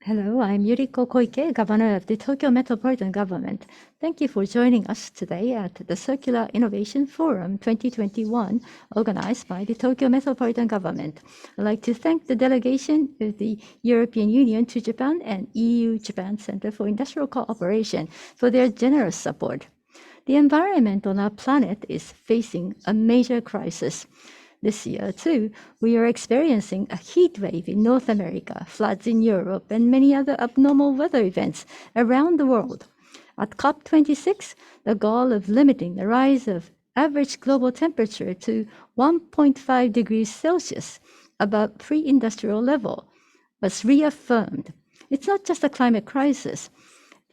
Hello, I'm Yuriko Koike, Governor of the Tokyo Metropolitan Government. Thank you for joining us today at the Circular Innovation Forum 2021, organized by the Tokyo Metropolitan Government. I'd like to thank the delegation of the European Union to Japan and EU-Japan Center for Industrial Cooperation for their generous support. The environment on our planet is facing a major crisis. This year, too, we are experiencing a heat wave in North America, floods in Europe, and many other abnormal weather events around the world. At COP26, the goal of limiting the rise of average global temperature to 1.5 degrees Celsius above pre-industrial level was reaffirmed. It's not just a climate crisis.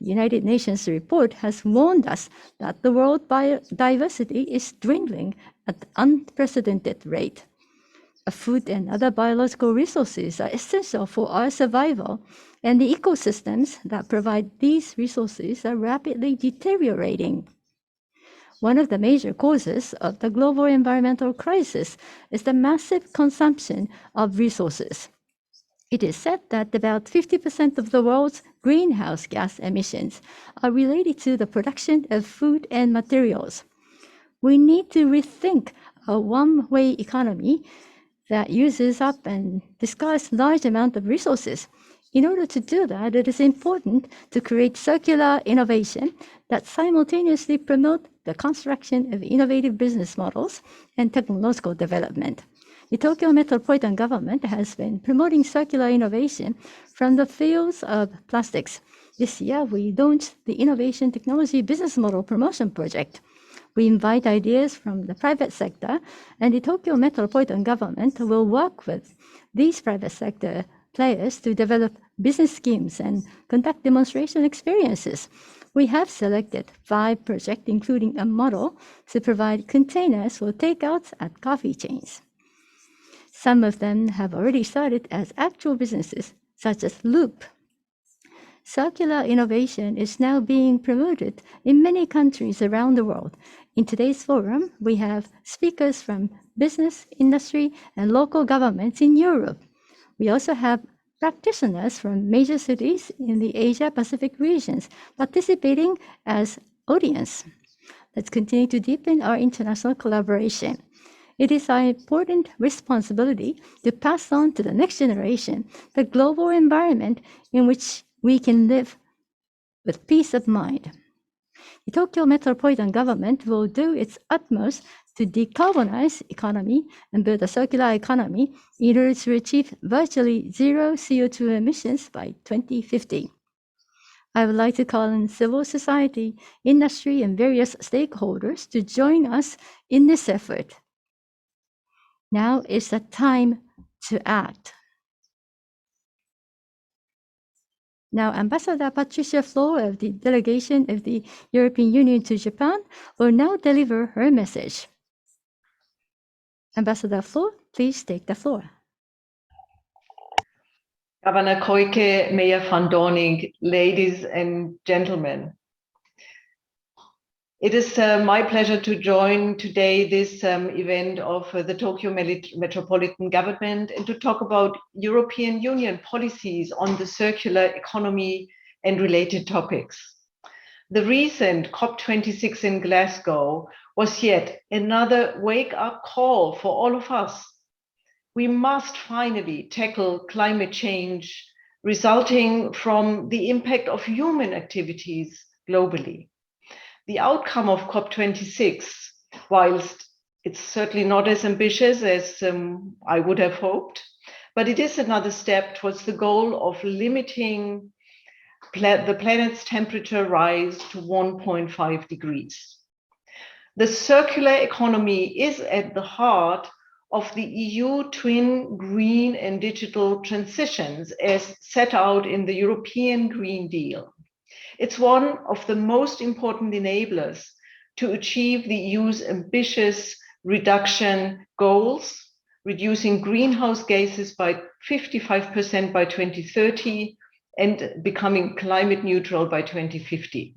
The United Nations report has warned us that the world biodiversity is dwindling at an unprecedented rate. Food and other biological resources are essential for our survival, and the ecosystems that provide these resources are rapidly deteriorating. One of the major causes of the global environmental crisis is the massive consumption of resources. It is said that about 50% of the world's greenhouse gas emissions are related to the production of food and materials. We need to rethink a one-way economy that uses up and discards large amounts of resources. In order to do that, it is important to create circular innovation that simultaneously promote the construction of innovative business models and technological development. The Tokyo Metropolitan Government has been promoting circular innovation from the fields of plastics. This year, we launched the Innovation Technology Business Model Promotion Project. We invite ideas from the private sector, and the Tokyo Metropolitan Government will work with these private sector players to develop business schemes and conduct demonstration experiences. We have selected 5 projects, including a model to provide containers for takeouts at coffee chains. Some of them have already started as actual businesses, such as Loop. Circular innovation is now being promoted in many countries around the world. In today's forum, we have speakers from business, industry, and local governments in Europe. We also have practitioners from major cities in the Asia-Pacific regions participating as audience. Let's continue to deepen our international collaboration. It is our important responsibility to pass on to the next generation the global environment in which we can live with peace of mind. The Tokyo Metropolitan Government will do its utmost to decarbonize economy and build a circular economy in order to achieve virtually zero CO2 emissions by 2050. I would like to call on civil society, industry, and various stakeholders to join us in this effort. Now is the time to act. Now, Ambassador Patricia Flo of the Delegation of the European Union to Japan will now deliver her message. Ambassador Flo, please take the floor. Governor Koike, Mayor van Doorninck, ladies and gentlemen. It is my pleasure to join today this event of the Tokyo Metropolitan Government and to talk about European Union policies on the circular economy and related topics. The recent COP26 in Glasgow was yet another wake-up call for all of us. We must finally tackle climate change resulting from the impact of human activities globally. The outcome of COP26, whilst it's certainly not as ambitious as I would have hoped, but it is another step towards the goal of limiting the planet's temperature rise to 1.5 degrees. The circular economy is at the heart of the EU twin green and digital transitions as set out in the European Green Deal. It's one of the most important enablers to achieve the EU's ambitious reduction goals, reducing greenhouse gases by 55% by 2030 and becoming climate neutral by 2050.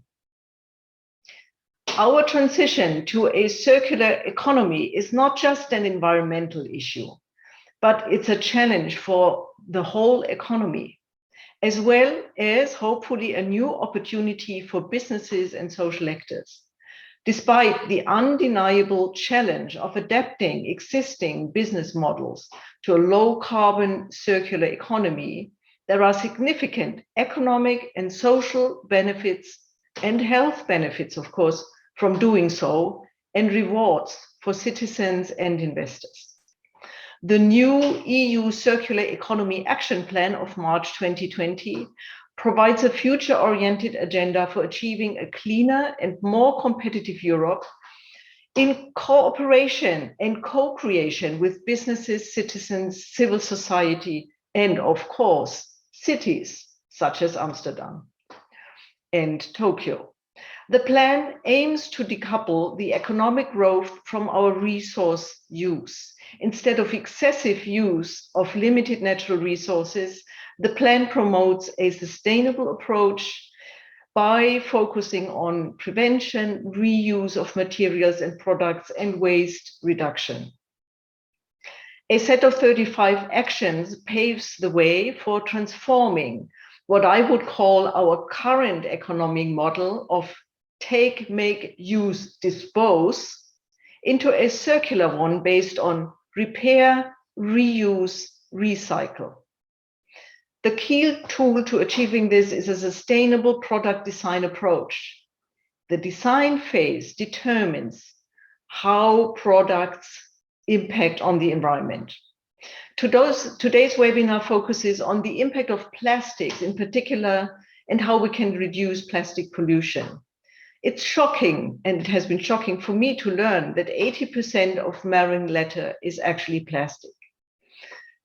Our transition to a circular economy is not just an environmental issue, but it's a challenge for the whole economy. as well as hopefully a new opportunity for businesses and social actors. Despite the undeniable challenge of adapting existing business models to a low-carbon circular economy, there are significant economic and social benefits and health benefits, of course, from doing so, and rewards for citizens and investors. The new EU Circular Economy Action Plan of March 2020 provides a future-oriented agenda for achieving a cleaner and more competitive Europe in cooperation and co-creation with businesses, citizens, civil society, and of course, cities such as Amsterdam and Tokyo. The plan aims to decouple the economic growth from our resource use. Instead of excessive use of limited natural resources, the plan promotes a sustainable approach by focusing on prevention, reuse of materials and products, and waste reduction. A set of 35 actions paves the way for transforming what I would call our current economic model of take, make, use, dispose into a circular one based on repair, reuse, recycle. The key tool to achieving this is a sustainable product design approach. The design phase determines how products impact on the environment. Today's webinar focuses on the impact of plastics in particular and how we can reduce plastic pollution. It's shocking, and it has been shocking for me to learn that 80% of marine litter is actually plastic.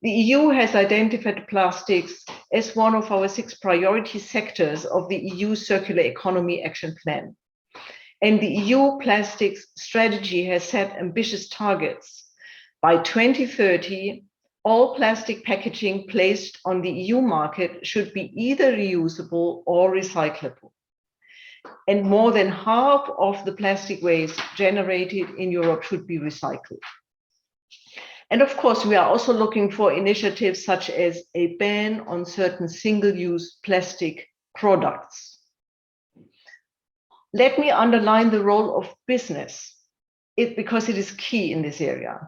The EU has identified plastics as one of our 6 priority sectors of the EU Circular Economy Action Plan. And the EU Plastics Strategy has set ambitious targets. By 2030, all plastic packaging placed on the EU market should be either reusable or recyclable. And more than half of the plastic waste generated in Europe should be recycled. And of course, we are also looking for initiatives such as a ban on certain single-use plastic products. Let me underline the role of business, because it is key in this area.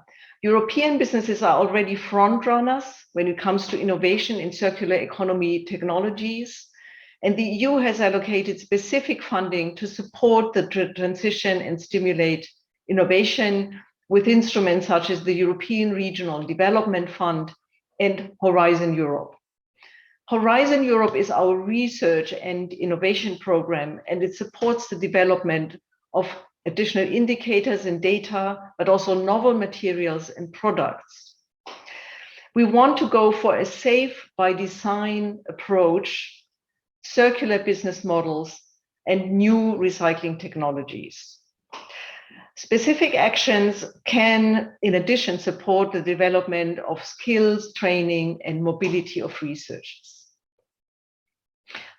European businesses are already front runners when it comes to innovation in circular economy technologies. And the EU has allocated specific funding to support the transition and stimulate innovation with instruments such as the European Regional Development Fund and Horizon Europe. Horizon Europe is our research and innovation program, and it supports the development of additional indicators and data, but also novel materials and products. We want to go for a safe by design approach, circular business models, and new recycling technologies. Specific actions can, in addition, support the development of skills, training, and mobility of researchers.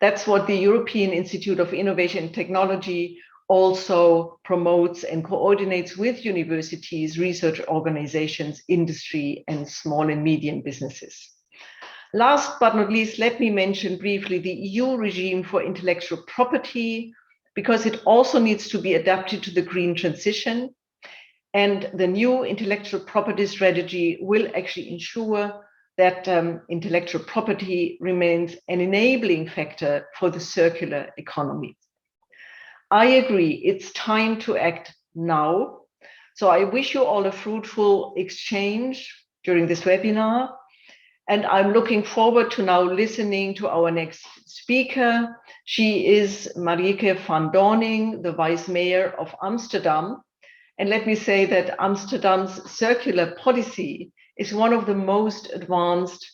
That's what the European Institute of Innovation and Technology also promotes and coordinates with universities, research organizations, industry, and small and medium businesses. Last but not least, let me mention briefly the EU regime for intellectual property, because it also needs to be adapted to the green transition. And the new intellectual property strategy will actually ensure that intellectual property remains an enabling factor for the circular economy. I agree, it's time to act now. So I wish you all a fruitful exchange during this webinar. And I'm looking forward to now listening to our next speaker. She is Marieke van Doorninck, the Vice Mayor of Amsterdam. And let me say that Amsterdam's circular policy is one of the most advanced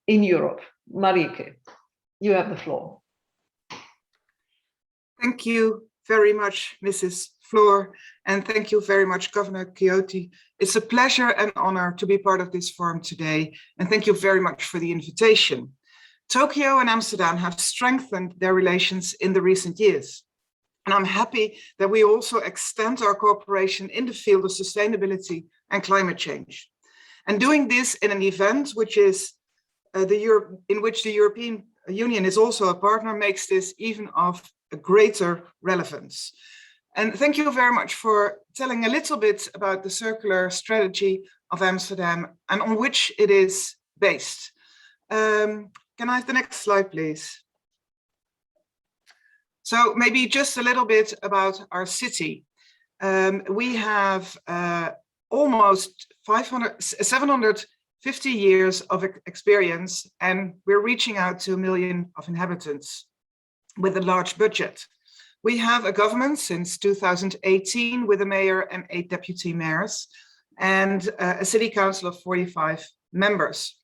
in Europe. Marieke, you have the floor. Thank you very much, Mrs. Floor, and thank you very much, Governor Quixote. It's a pleasure and honor to be part of this forum today, and thank you very much for the invitation. Tokyo and Amsterdam have strengthened their relations in the recent years, and I'm happy that we also extend our cooperation in the field of sustainability and climate change. And doing this in an event which is in which the European Union is also a partner makes this even of a greater relevance. And thank you very much for telling a little bit about the circular strategy of Amsterdam and on which it is based. Can I have the next slide, please? So maybe just a little bit about our city. We have almost 750 years of experience, and we're reaching out to 1 million of inhabitants with a large budget. We have a government since 2018 with a mayor and 8 deputy mayors and a city council of 45 members.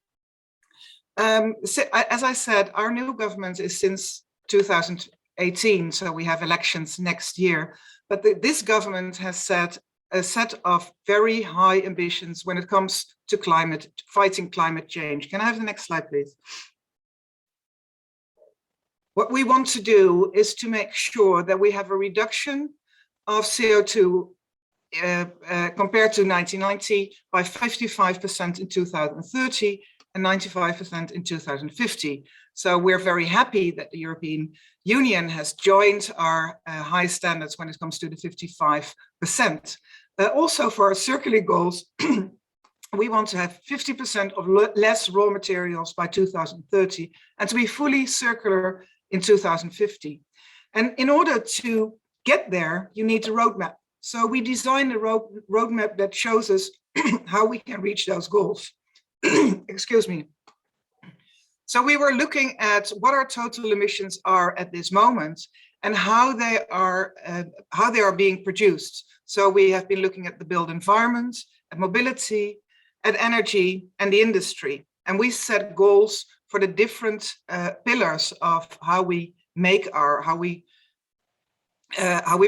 As I said, our new government is since 2018, so we have elections next year. But this government has set a set of very high ambitions when it comes to fighting climate change. Can I have the next slide, please? What we want to do is to make sure that we have a reduction of CO2 compared to 1990 by 55% in 2030 and 95% in 2050. So we're very happy that the European Union has joined our high standards when it comes to the 55%. Also for our circular goals, we want to have 50% of less raw materials by 2030 and to be fully circular in 2050. And in order to get there, you need a roadmap. So we designed a roadmap that shows us how we can reach those goals. Excuse me. So we were looking at what our total emissions are at this moment and how they are being produced. So we have been looking at the built environment, at mobility, at energy, and the industry. And we set goals for the different pillars of how we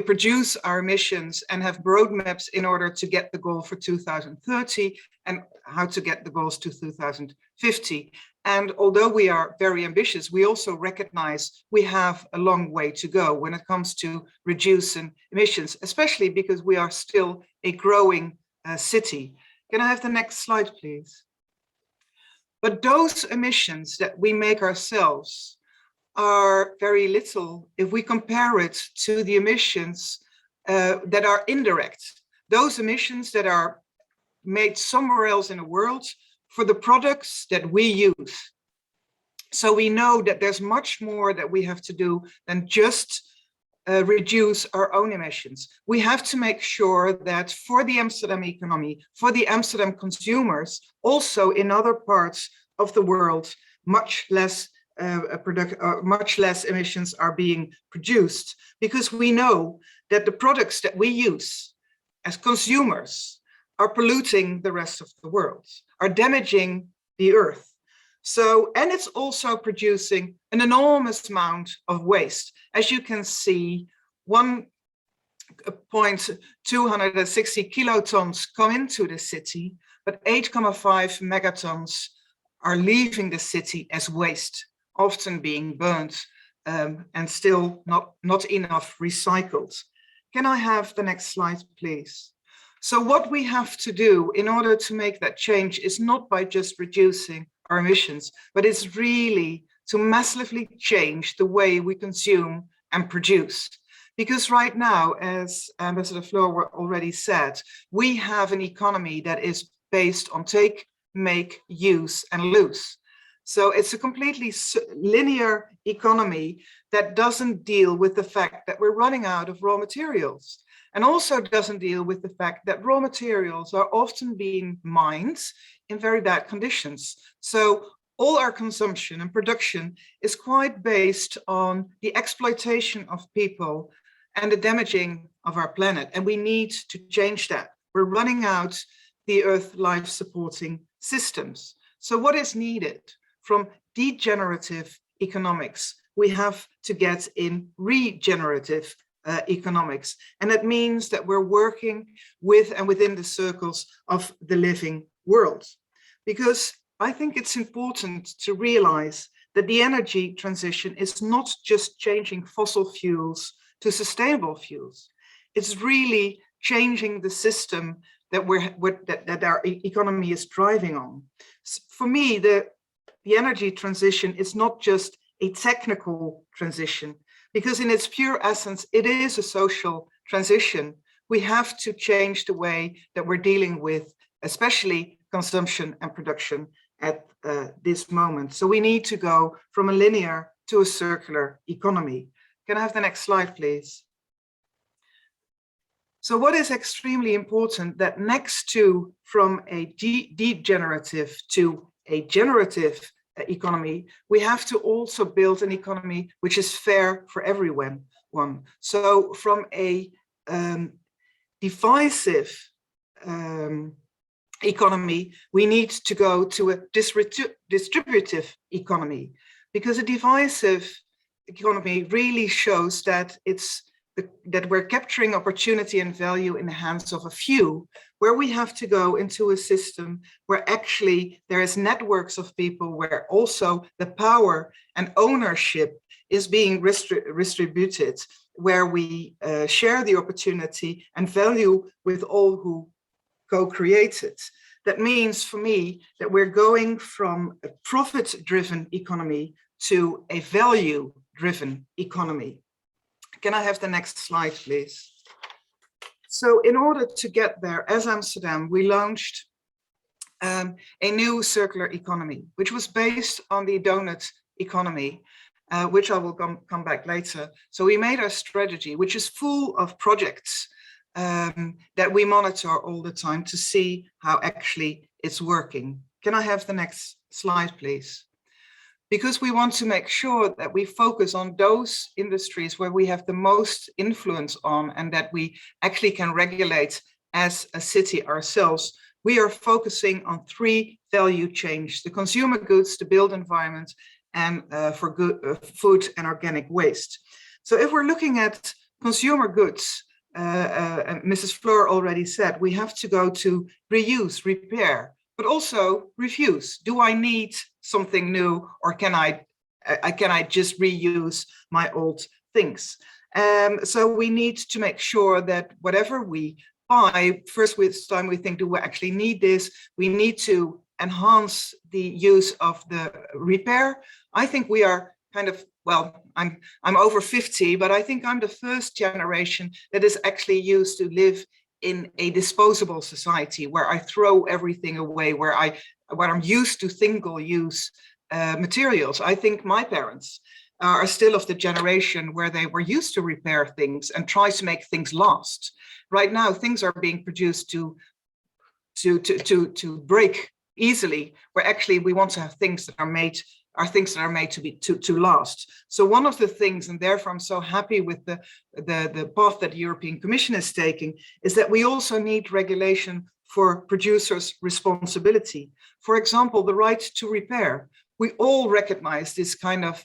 produce our emissions and have roadmaps in order to get the goal for 2030 and how to get the goals to 2050. And although we are very ambitious, we also recognize we have a long way to go when it comes to reducing emissions, especially because we are still a growing city. Can I have the next slide, please? But those emissions that we make ourselves are very little if we compare it to the emissions that are indirect, those emissions that are made somewhere else in the world for the products that we use. So we know that there's much more that we have to do than just reduce our own emissions. We have to make sure that for the Amsterdam economy, for the Amsterdam consumers, also in other parts of the world, much less emissions are being produced, because we know that the products that we use as consumers are polluting the rest of the world, are damaging the earth. So, and it's also producing an enormous amount of waste. As you can see, 1.260 kilotons come into the city, but 8.5 megatons are leaving the city as waste, often being burnt and still not enough recycled. Can I have the next slide, please? So what we have to do in order to make that change is not by just reducing our emissions, but it's really to massively change the way we consume and produce. Because right now, as Ambassador Floor already said, we have an economy that is based on take, make, use, and lose. So it's a completely linear economy that doesn't deal with the fact that we're running out of raw materials, and also doesn't deal with the fact that raw materials are often being mined in very bad conditions. So all our consumption and production is quite based on the exploitation of people and the damaging of our planet. And we need to change that. We're running out the Earth life supporting systems. So what is needed? From degenerative economics, we have to get in regenerative economics. And that means that we're working with and within the circles of the living world. Because I think it's important to realize that the energy transition is not just changing fossil fuels to sustainable fuels. It's really changing the system that that our economy is driving on. For me, the energy transition is not just a technical transition, because in its pure essence, it is a social transition. We have to change the way that we're dealing with, especially consumption and production at this moment. So we need to go from a linear to a circular economy. Can I have the next slide, please? So what is extremely important, that next to from a degenerative to a generative economy, we have to also build an economy which is fair for everyone. So from a divisive economy, we need to go to a distributive economy, because a divisive economy really shows that that we're capturing opportunity and value in the hands of a few, where we have to go into a system where actually there is networks of people, where also the power and ownership is being distributed, where we share the opportunity and value with all who co-create it. That means for me that we're going from a profit-driven economy to a value-driven economy. Can I have the next slide, please? So in order to get there, as Amsterdam, we launched a new circular economy, which was based on the donut economy, which I will come back later. So we made our strategy, which is full of projects that we monitor all the time to see how actually it's working. Can I have the next slide, please? Because we want to make sure that we focus on those industries where we have the most influence on, and that we actually can regulate as a city ourselves. We are focusing on 3 value chains: the consumer goods, the built environment, and for food and organic waste. So if we're looking at consumer goods, Mrs. Fleur already said, we have to go to reuse, repair, but also refuse. Do I need something new, or can I just reuse my old things? So we need to make sure that whatever we buy, first with time we think, do we actually need this? We need to enhance the use of the repair. I think we are kind of, well, I'm over 50, but I think I'm the first generation that is actually used to live in a disposable society, where I throw everything away, where I'm used to single-use materials. I think my parents are still of the generation where they were used to repair things and try to make things last. Right now, things are being produced to break easily, where actually we want to have things that are made to last. So one of the things, and therefore I'm so happy with the path that the European Commission is taking, is that we also need regulation for producers' responsibility. For example, the right to repair. We all recognize this kind of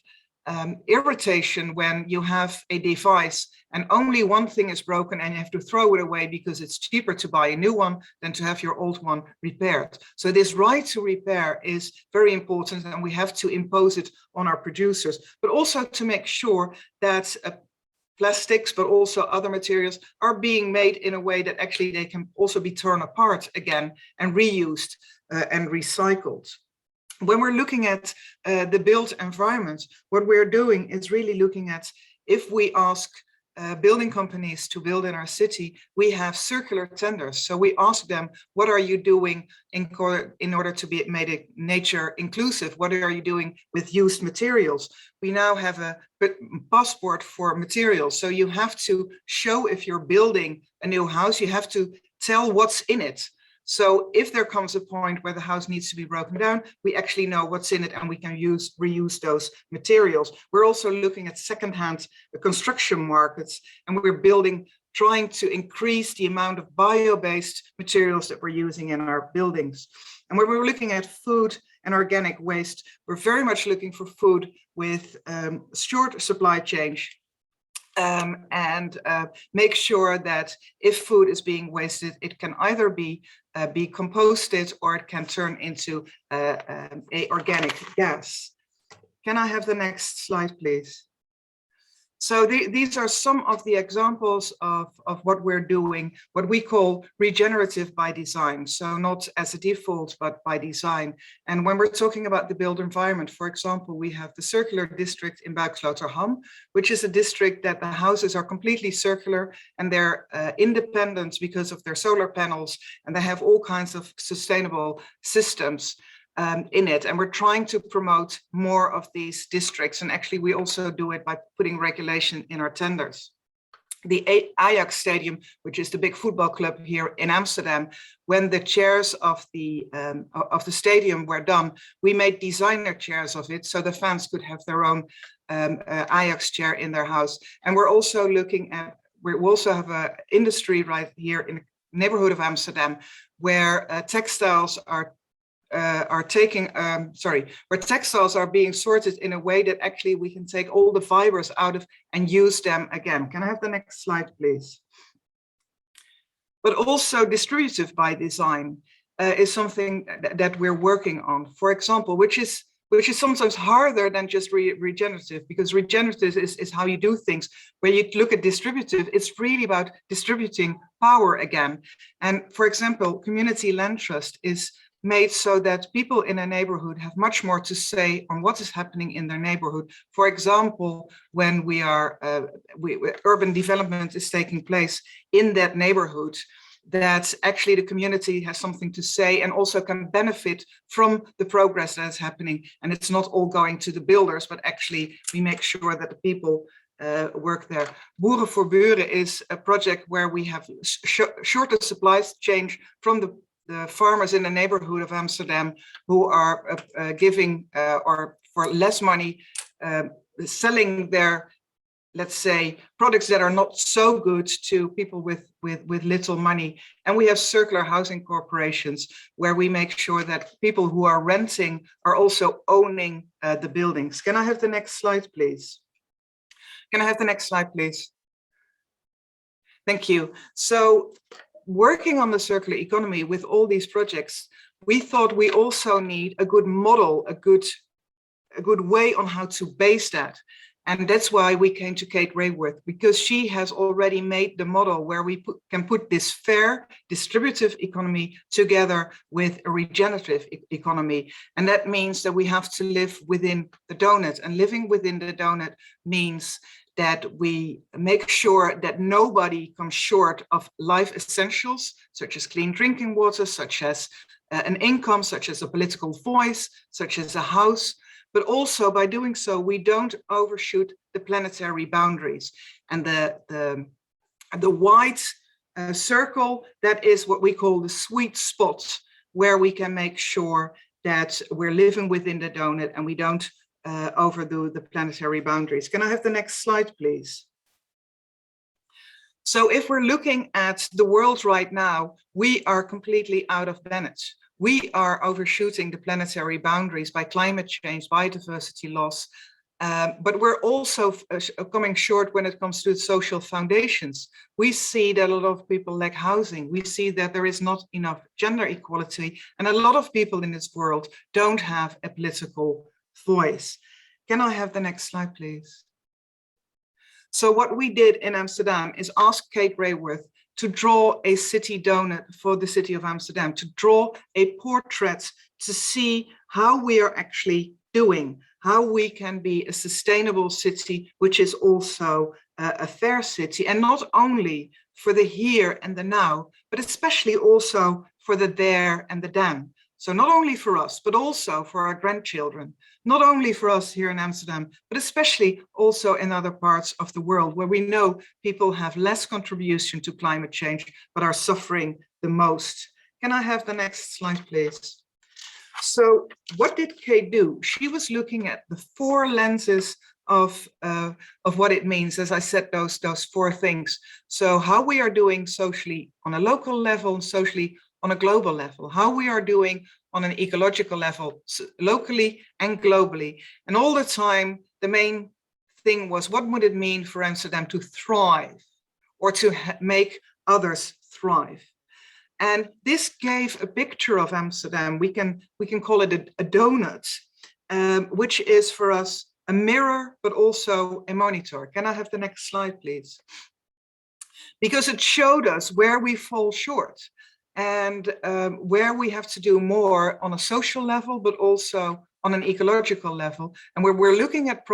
irritation when you have a device and only one thing is broken and you have to throw it away because it's cheaper to buy a new one than to have your old one repaired. So this right to repair is very important, and we have to impose it on our producers, but also to make sure that plastics, but also other materials, are being made in a way that actually they can also be torn apart again and reused and recycled. When we're looking at the built environment, what we're doing is really looking at, if we ask building companies to build in our city, we have circular tenders. So we ask them, what are you doing in order to be made it nature inclusive? What are you doing with used materials? We now have a passport for materials. So you have to show, if you're building a new house, you have to tell what's in it. So if there comes a point where the house needs to be broken down, we actually know what's in it and we can reuse those materials. We're also looking at secondhand construction markets, and we're trying to increase the amount of bio-based materials that we're using in our buildings. And when we're looking at food and organic waste, we're very much looking for food with short supply chain, and make sure that if food is being wasted, it can either be composted or it can turn into a organic gas. Can I have the next slide, please? So these are some of the examples of what we're doing, what we call regenerative by design. So not as a default, but by design. And when we're talking about the built environment, for example, we have the circular district in Buiksloterham, which is a district that the houses are completely circular and they're independent because of their solar panels, and they have all kinds of sustainable systems in it, and we're trying to promote more of these districts, and actually we also do it by putting regulation in our tenders. The Ajax Stadium, which is the big football club here in Amsterdam, when the chairs of the stadium were done, we made designer chairs of it so the fans could have their own Ajax chair in their house. And we're also looking at, we also have an industry right here in the neighborhood of Amsterdam where textiles are where textiles are being sorted in a way that actually we can take all the fibers out of and use them again. Can I have the next slide, please? But also distributive by design is something that we're working on, for example, which is sometimes harder than just regenerative, because regenerative is how you do things. When you look at distributive, it's really about distributing power again. And for example, community land trust is made so that people in a neighborhood have much more to say on what is happening in their neighborhood. For example, when we are urban development is taking place in that neighborhood, that actually the community has something to say and also can benefit from the progress that is happening. And it's not all going to the builders, but actually we make sure that the people work there. Boeren voor Buren is a project where we have shorter supply chain from the farmers in the neighborhood of Amsterdam who are giving or for less money selling their, let's say, products that are not so good to people with little money. And we have circular housing corporations where we make sure that people who are renting are also owning the buildings. Can I have the next slide, please? Can I have the next slide, please? Thank you. So working on the circular economy with all these projects, we thought we also need a good model, a good way on how to base that. And that's why we came to Kate Rayworth, because she has already made the model where we can put this fair distributive economy together with a regenerative economy. And that means that we have to live within the donut, and living within the donut means that we make sure that nobody comes short of life essentials, such as clean drinking water, such as an income, such as a political voice, such as a house. But also by doing so, we don't overshoot the planetary boundaries. And the white circle, that is what we call the sweet spot, where we can make sure that we're living within the donut and we don't overdo the planetary boundaries. Can I have the next slide, please? So if we're looking at the world right now, we are completely out of balance. We are overshooting the planetary boundaries by climate change, biodiversity loss, but we're also coming short when it comes to social foundations. We see that a lot of people lack housing. We see that there is not enough gender equality, and a lot of people in this world don't have a political voice. Can I have the next slide, please? So what we did in Amsterdam is ask Kate Rayworth to draw a city donut for the city of Amsterdam, to draw a portrait to see how we are actually doing, how we can be a sustainable city, which is also a fair city, and not only for the here and the now, but especially also for the there and the then. So not only for us, but also for our grandchildren, not only for us here in Amsterdam, but especially also in other parts of the world where we know people have less contribution to climate change, but are suffering the most. Can I have the next slide, please? So what did Kate do? She was looking at the four lenses of what it means, as I said, those four things. So how we are doing socially on a local level and socially on a global level, how we are doing on an ecological level, locally and globally. And all the time, the main thing was, what would it mean for Amsterdam to thrive or to make others thrive? And this gave a picture of Amsterdam. We can call it a donut, which is for us a mirror, but also a monitor. Can I have the next slide, please? Because it showed us where we fall short and where we have to do more on a social level, but also on an ecological level. And where we're looking at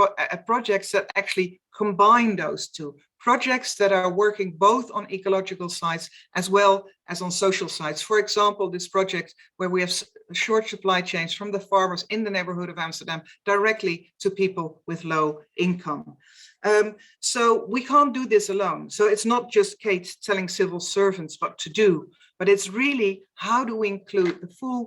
projects that actually combine those two. Projects that are working both on ecological sides as well as on social sides. For example, this project where we have short supply chains from the farmers in the neighborhood of Amsterdam directly to people with low income. So we can't do this alone. So it's not just Kate telling civil servants what to do, but it's really how do we include the full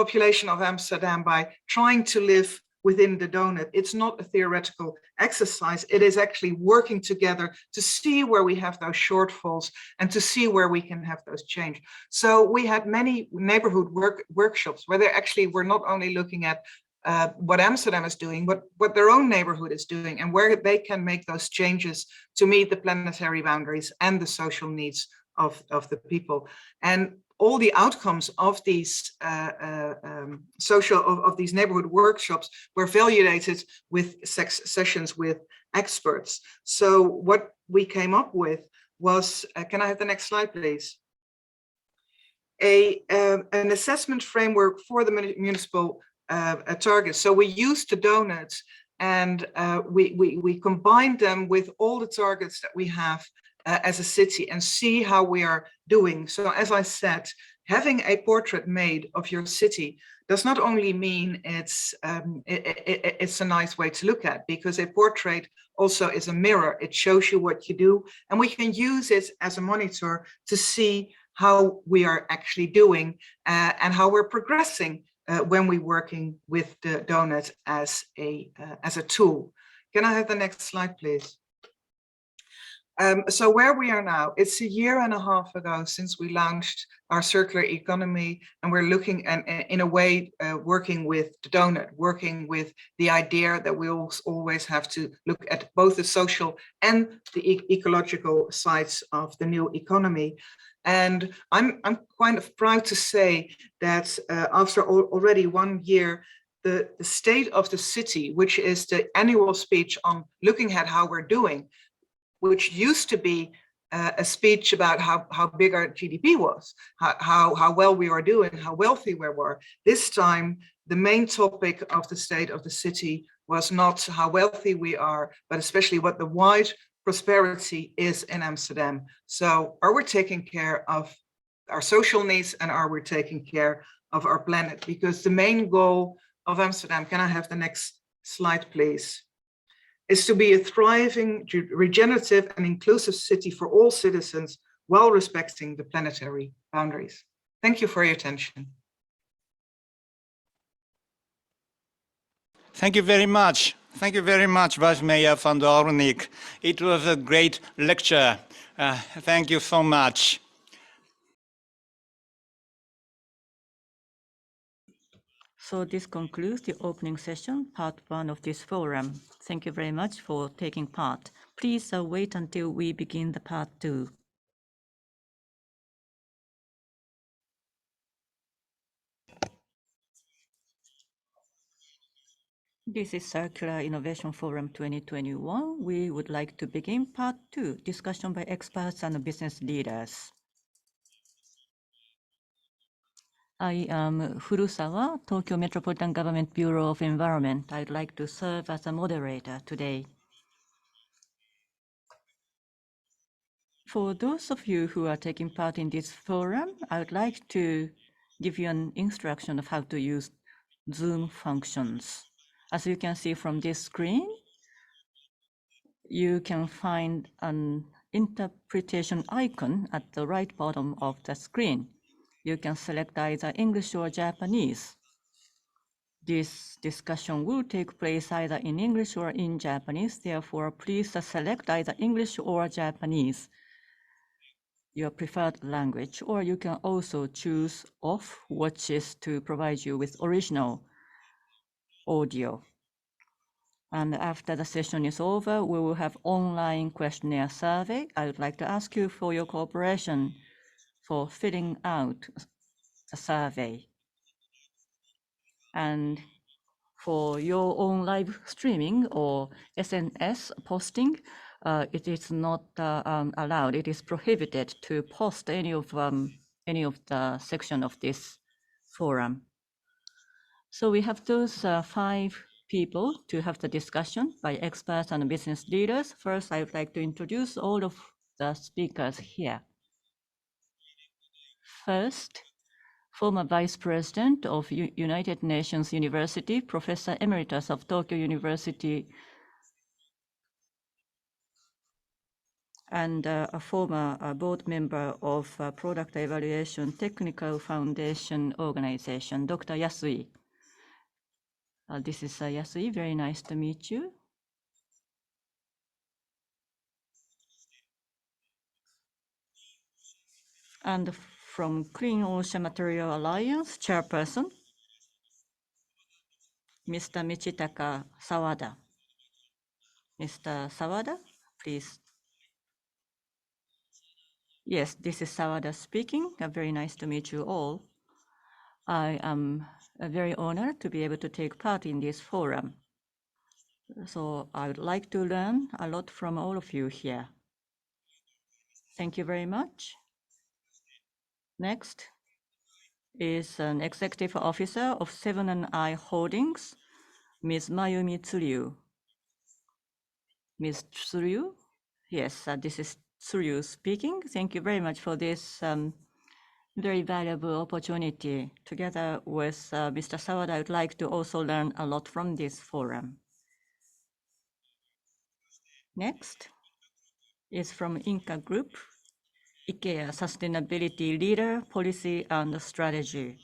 population of Amsterdam by trying to live within the donut. It's not a theoretical exercise. It is actually working together to see where we have those shortfalls and to see where we can have those change. So we had many neighborhood workshops where they actually were not only looking at what Amsterdam is doing, but what their own neighborhood is doing and where they can make those changes to meet the planetary boundaries and the social needs of the people. And all the outcomes of these of these neighborhood workshops were validated with sessions with experts. So what we came up with was, can I have the next slide, please? An assessment framework for the municipal targets. So we used the donuts and we combined them with all the targets that we have as a city and see how we are doing. So as I said, having a portrait made of your city does not only mean it's a nice way to look at, because a portrait also is a mirror. It shows you what you do, and we can use it as a monitor to see how we are actually doing and how we're progressing when we're working with the donut as a tool. Can I have the next slide, please? So where we are now, it's a year and a half ago since we launched our circular economy, and we're looking and in a way working with the donut, working with the idea that we always have to look at both the social and the ecological sides of the new economy. And I'm kind of proud to say that after already 1 year, the state of the city, which is the annual speech on looking at how we're doing, which used to be a speech about how big our GDP was, how well we were doing, how wealthy we were. This time, the main topic of the state of the city was not how wealthy we are, but especially what the wide prosperity is in Amsterdam. So are we taking care of our social needs and are we taking care of our planet? Because the main goal of Amsterdam, can I have the next slide, please? Is to be a thriving, regenerative and inclusive city for all citizens while respecting the planetary boundaries. Thank you for your attention. Thank you very much. Thank you very much, Vice Mayor van Doorninck. It was a great lecture. Thank you so much. So this concludes the opening session, part 1 of this forum. Thank you very much for taking part. Please wait until we begin the part 2. This is Circular Innovation Forum 2021. We would like to begin part 2, discussion by experts and business leaders. I am Furusawa, Tokyo Metropolitan Government Bureau of Environment. I'd like to serve as a moderator today. For those of you who are taking part in this forum, I would like to give you an instruction of how to use Zoom functions. As you can see from this screen, you can find an interpretation icon at the right bottom of the screen. You can select either English or Japanese. This discussion will take place either in English or in Japanese. Therefore, please select either English or Japanese, your preferred language, or you can also choose off watches to provide you with original audio. And after the session is over, we will have online questionnaire survey. I would like to ask you for your cooperation for filling out a survey. And for your own live streaming or SNS posting, it is not allowed. It is prohibited to post any of the section of this forum. So we have those 5 people to have the discussion by experts and business leaders. First, I would like to introduce all of the speakers here. First, former Vice President of United Nations University, Professor Emeritus of Tokyo University, and a former board member of Product Evaluation Technical Foundation Organization, Dr. Yasui. This is Yasui, very nice to meet you. And from Clean Ocean Material Alliance, Chairperson, Mr. Michitaka Sawada. Mr. Sawada, please. Yes, this is Sawada speaking. Very nice to meet you all. I am very honored to be able to take part in this forum. So I would like to learn a lot from all of you here. Thank you very much. Next is an executive officer of 7&I Holdings, Ms. Mayumi Tsuryu. Ms. Tsuryu? Yes, this is Tsuryu speaking. Thank you very much for this very valuable opportunity. Together with Mr. Sawada, I would like to also learn a lot from this forum. Next is from Ingka Group, IKEA Sustainability Leader, Policy and Strategy,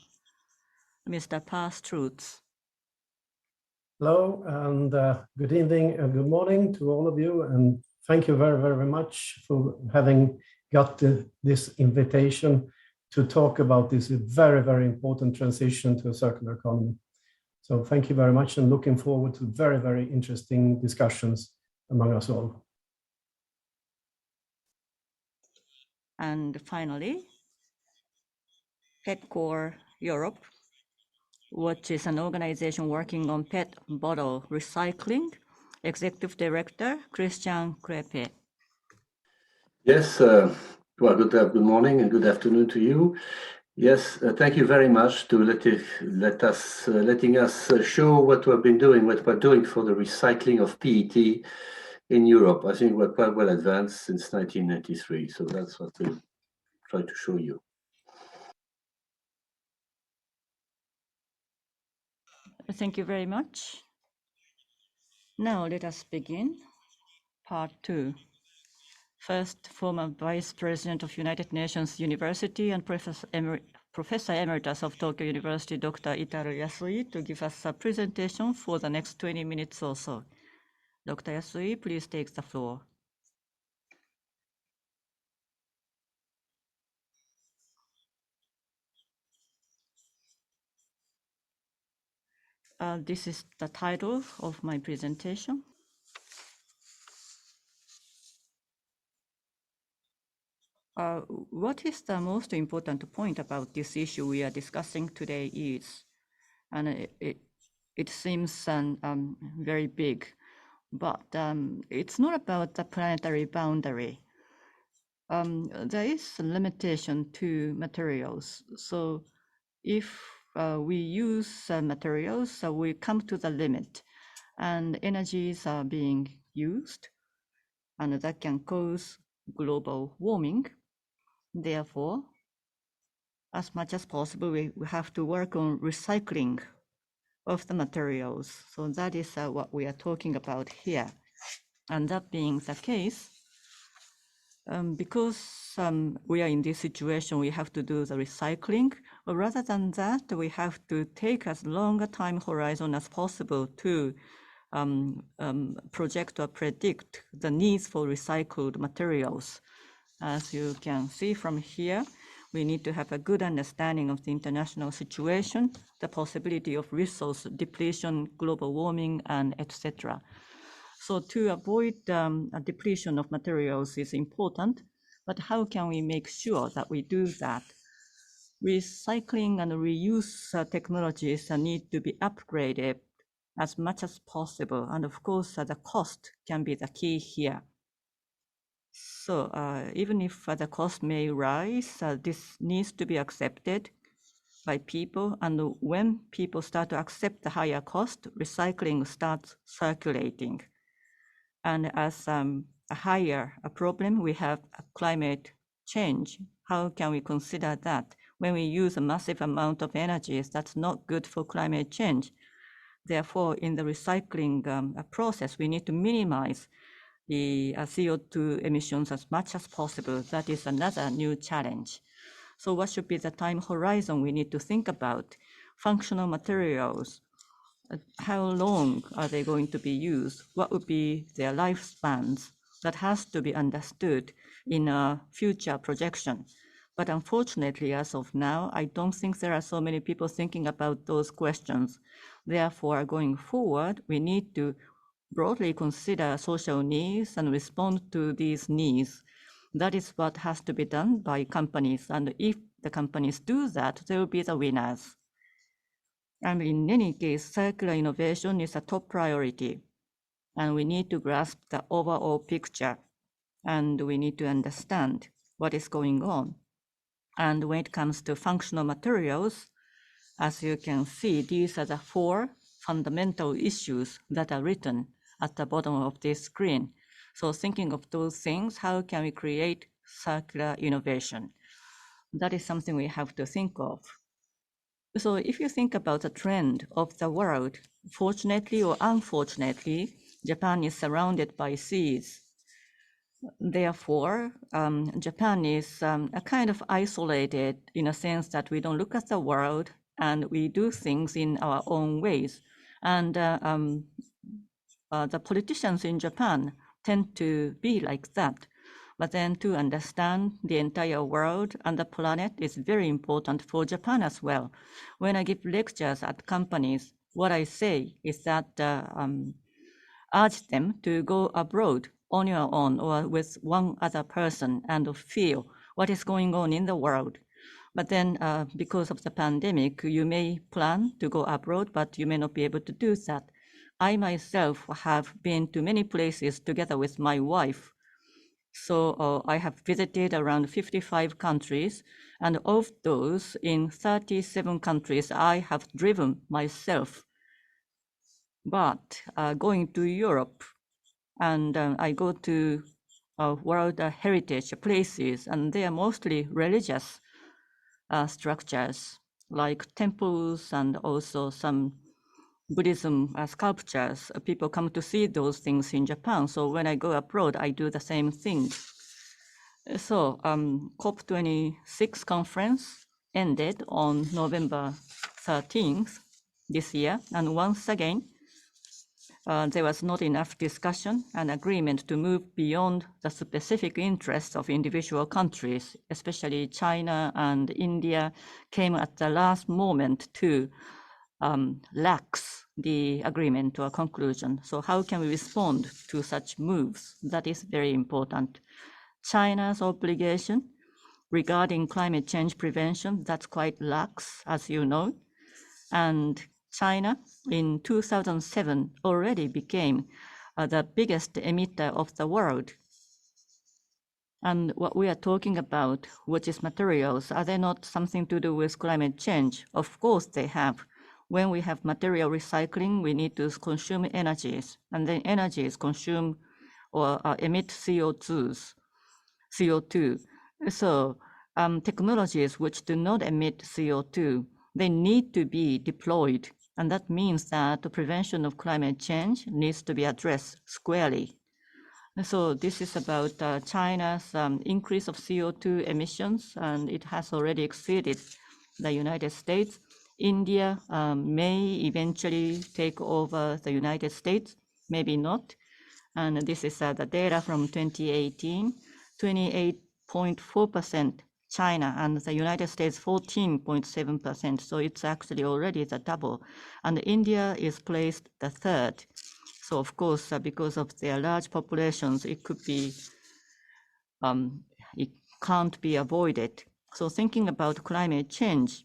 Mr. Stoltz. Hello, and good evening and good morning to all of you, and thank you very, very much for having got this invitation to talk about this very, very important transition to a circular economy. So thank you very much, and looking forward to very, very interesting discussions among us all. And finally, Petcore Europe, which is an organization working on PET bottle recycling, Executive Director, Christian Crépet. Yes, well, good morning and good afternoon to you. Yes, thank you very much to letting us show what we've been doing, what we're doing for the recycling of PET in Europe. I think we're quite well advanced since 1993, so that's what we'll try to show you. Thank you very much. Now let us begin part 2. First, former Vice President of United Nations University and Professor Emeritus of Tokyo University, Dr. Itaru Yasui, to give us a presentation for the next 20 minutes or so. Dr. Yasui, please take the floor. This is the title of my presentation. What is the most important point about this issue we are discussing today is, and it seems very big, but it's not about the planetary boundary. There is a limitation to materials. So if we use materials, we come to the limit, and energies are being used, and that can cause global warming. Therefore, as much as possible, we have to work on recycling of the materials. So that is what we are talking about here. And that being the case, because we are in this situation, we have to do the recycling. Or rather than that, we have to take as long a time horizon as possible to project or predict the needs for recycled materials. As you can see from here, we need to have a good understanding of the international situation, the possibility of resource depletion, global warming, and etc. So to avoid a depletion of materials is important, but how can we make sure that we do that? Recycling and reuse technologies need to be upgraded as much as possible. And of course, the cost can be the key here. So even if the cost may rise, this needs to be accepted by people. And when people start to accept the higher cost, recycling starts circulating. And as a higher problem, we have climate change. How can we consider that? When we use a massive amount of energy, that's not good for climate change. Therefore, in the recycling process, we need to minimize the CO2 emissions as much as possible. That is another new challenge. So what should be the time horizon we need to think about? Functional materials, how long are they going to be used? What would be their lifespans? That has to be understood in a future projection. But unfortunately, as of now, I don't think there are so many people thinking about those questions. Therefore, going forward, we need to broadly consider social needs and respond to these needs. That is what has to be done by companies. And if the companies do that, they will be the winners. And in any case, circular innovation is a top priority. And we need to grasp the overall picture. And we need to understand what is going on. And when it comes to functional materials, as you can see, these are the 4 fundamental issues that are written at the bottom of this screen. So thinking of those things, how can we create circular innovation? That is something we have to think of. So if you think about the trend of the world, fortunately or unfortunately, Japan is surrounded by seas. Therefore, Japan is a kind of isolated in a sense that we don't look at the world and we do things in our own ways. And the politicians in Japan tend to be like that. But then to understand the entire world and the planet is very important for Japan as well. When I give lectures at companies, what I say is that urge them to go abroad on your own or with one other person and feel what is going on in the world. But then because of the pandemic, you may plan to go abroad, but you may not be able to do that. I myself have been to many places together with my wife. So I have visited around 55 countries, and of those, in 37 countries, I have driven myself. But going to Europe, and I go to World Heritage places, and they are mostly religious structures, like temples and also some Buddhism sculptures. People come to see those things in Japan. So when I go abroad, I do the same thing. So COP26 conference ended on November 13th this year. And once again, there was not enough discussion and agreement to move beyond the specific interests of individual countries, especially China and India came at the last moment to lax the agreement to a conclusion. So how can we respond to such moves? That is very important. China's obligation regarding climate change prevention, that's quite lax, as you know. And China in 2007 already became the biggest emitter of the world. And what we are talking about, which is materials, are they not something to do with climate change? Of course they have. When we have material recycling, we need to consume energies, and then energies consume or emit CO2. So technologies which do not emit CO2, they need to be deployed. And that means that the prevention of climate change needs to be addressed squarely. So this is about China's increase of CO2 emissions, and it has already exceeded the United States. India may eventually take over the United States, maybe not. And this is the data from 2018, 28.4% China, and the United States 14.7%. So it's actually already the double. And India is placed the 3rd. So of course, because of their large populations, it could be, it can't be avoided. So thinking about climate change,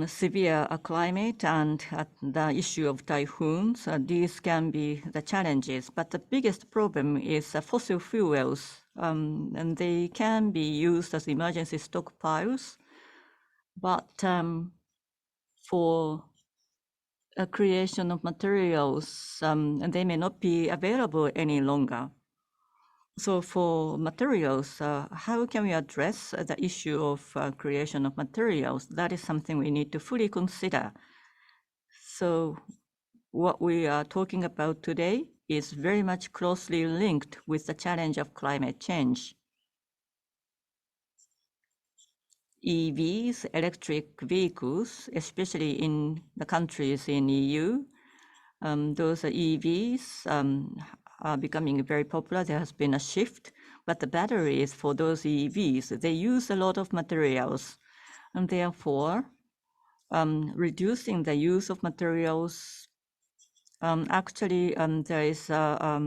severe climate and the issue of typhoons. These can be the challenges, but the biggest problem is fossil fuels, and they can be used as emergency stockpiles, but for creation of materials, they may not be available any longer. So for materials, how can we address the issue of creation of materials? That is something we need to fully consider. So what we are talking about today is very much closely linked with the challenge of climate change. EVs, electric vehicles, especially in the countries in EU, those EVs are becoming very popular. There has been a shift, but the batteries for those EVs, they use a lot of materials, and therefore reducing the use of materials, actually there is a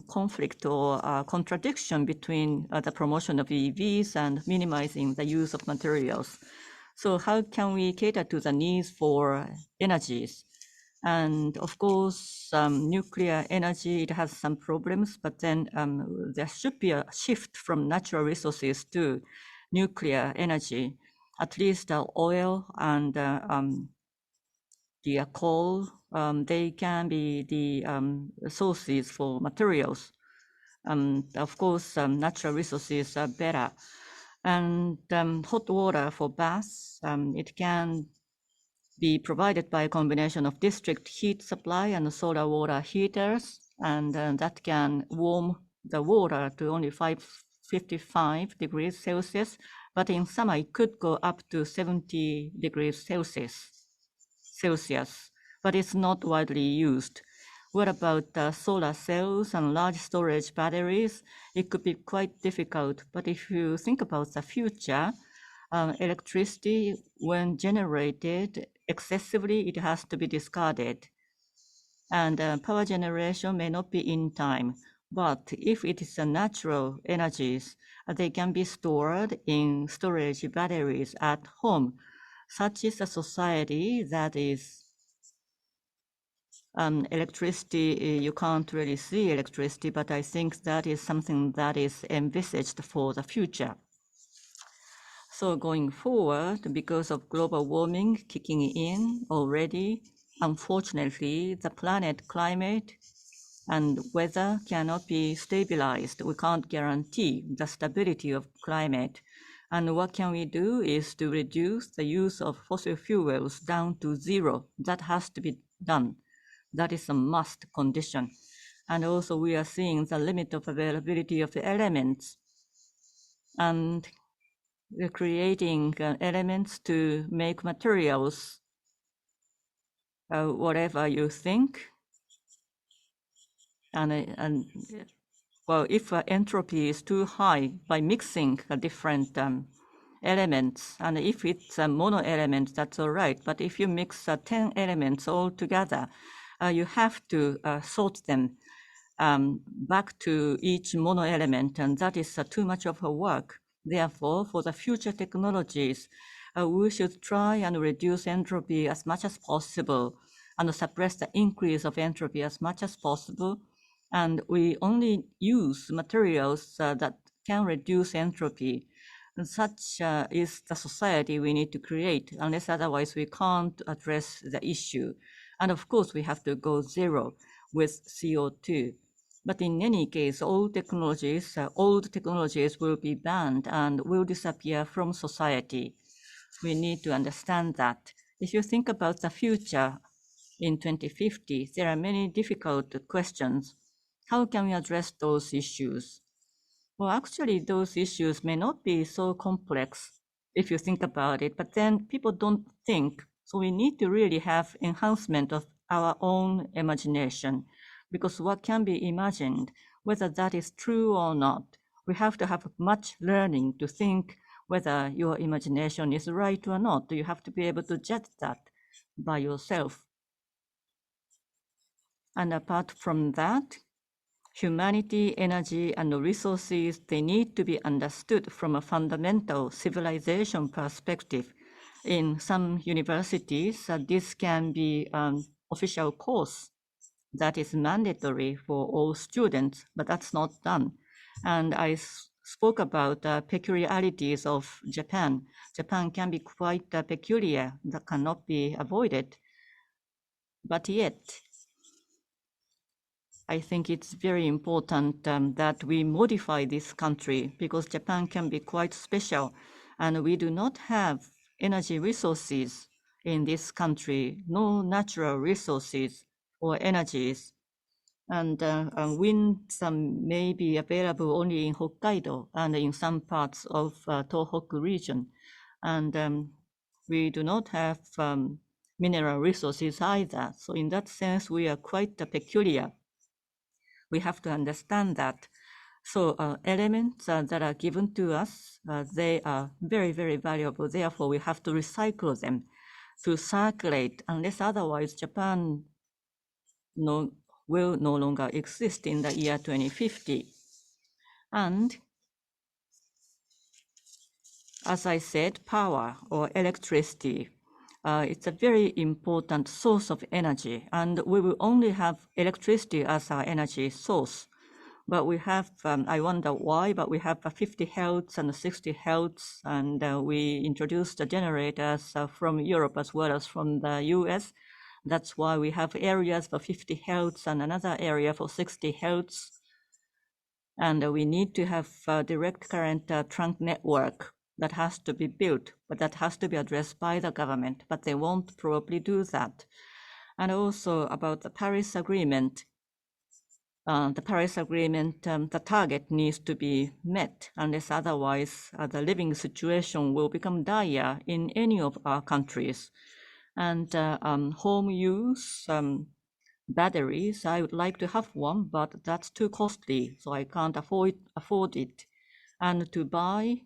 conflict or a contradiction between the promotion of EVs and minimizing the use of materials. So how can we cater to the needs for energies? And of course, nuclear energy, it has some problems, but then there should be a shift from natural resources to nuclear energy. At least oil and the coal, they can be the sources for materials. Of course, natural resources are better. And hot water for baths, it can be provided by a combination of district heat supply and solar water heaters, and that can warm the water to only 55 degrees Celsius, but in summer it could go up to 70 degrees Celsius, but it's not widely used. What about solar cells and large storage batteries? It could be quite difficult, but if you think about the future, electricity, when generated excessively, it has to be discarded. And power generation may not be in time, but if it is a natural energies, they can be stored in storage batteries at home. Such is a society that is electricity, you can't really see electricity, but I think that is something that is envisaged for the future. So going forward, because of global warming kicking in already, unfortunately, the planet climate and weather cannot be stabilized. We can't guarantee the stability of climate. And what can we do is to reduce the use of fossil fuels down to zero. That has to be done. That is a must condition. And also we are seeing the limit of availability of the elements and creating elements to make materials, whatever you think. And well, if entropy is too high by mixing different elements, and if it's a mono element, that's all right. But if you mix 10 elements all together, you have to sort them back to each mono element, and that is too much of a work. Therefore, for the future technologies, we should try and reduce entropy as much as possible and suppress the increase of entropy as much as possible. And we only use materials that can reduce entropy. And such is the society we need to create, unless otherwise we can't address the issue. And of course, we have to go zero with CO2. But in any case, old technologies will be banned and will disappear from society. We need to understand that. If you think about the future in 2050, there are many difficult questions. How can we address those issues? Well, actually, those issues may not be so complex if you think about it, but then people don't think. So we need to really have enhancement of our own imagination, because what can be imagined, whether that is true or not, we have to have much learning to think whether your imagination is right or not. You have to be able to judge that by yourself. And apart from that, humanity, energy, and resources, they need to be understood from a fundamental civilization perspective. in some universities, this can be an official course that is mandatory for all students, but that's not done. And I spoke about the peculiarities of Japan. Japan can be quite peculiar, that cannot be avoided. But yet, I think it's very important that we modify this country, because Japan can be quite special, and we do not have energy resources in this country, no natural resources or energies. And wind may be available only in Hokkaido and in some parts of Tohoku region. And we do not have mineral resources either. So in that sense, we are quite peculiar. We have to understand that. So elements that are given to us, they are very, very valuable. Therefore, we have to recycle them to circulate, unless otherwise Japan will no longer exist in the year 2050. And as I said, power or electricity, it's a very important source of energy, and we will only have electricity as our energy source. But we have, I wonder why, but we have 50 hertz and 60 hertz, and we introduced the generators from Europe as well as from the US. That's why we have areas for 50 hertz and another area for 60 hertz. And we need to have a direct current trunk network that has to be built, but that has to be addressed by the government, but they won't probably do that. And also about the Paris Agreement. The target needs to be met, unless otherwise the living situation will become dire in any of our countries. And home use batteries, I would like to have one, but that's too costly, so I can't afford it. And to buy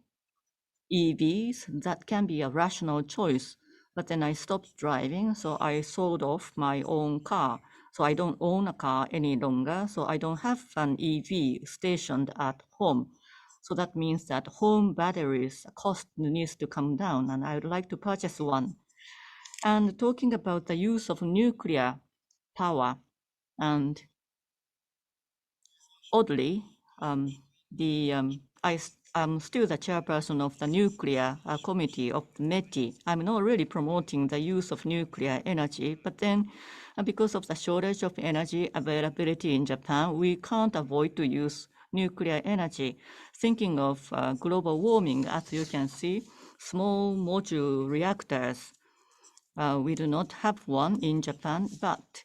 EVs, that can be a rational choice, but then I stopped driving, so I sold off my own car. So I don't own a car any longer, so I don't have an EV stationed at home. So that means that home batteries cost needs to come down, and I would like to purchase one. And talking about the use of nuclear power, and oddly, I'm still the chairperson of the nuclear committee of METI. I'm not really promoting the use of nuclear energy, but then because of the shortage of energy availability in Japan, we can't avoid to use nuclear energy. Thinking of global warming, as you can see, small module reactors, we do not have one in Japan, but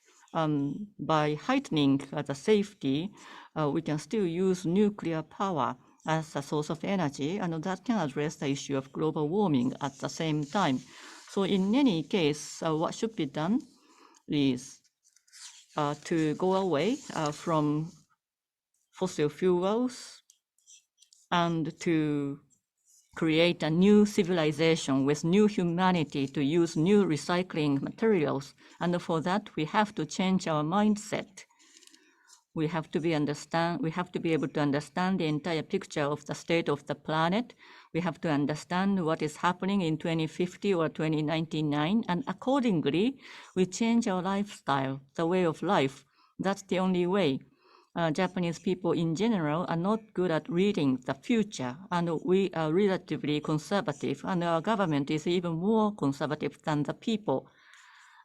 by heightening the safety, we can still use nuclear power as a source of energy, and that can address the issue of global warming at the same time. So in any case, what should be done is to go away from fossil fuels and to create a new civilization with new humanity, to use new recycling materials. And for that, we have to change our mindset. We have to be able to understand the entire picture of the state of the planet. We have to understand what is happening in 2050 or 2099, and accordingly, we change our lifestyle, the way of life. That's the only way. Japanese people in general are not good at reading the future, and we are relatively conservative, and our government is even more conservative than the people.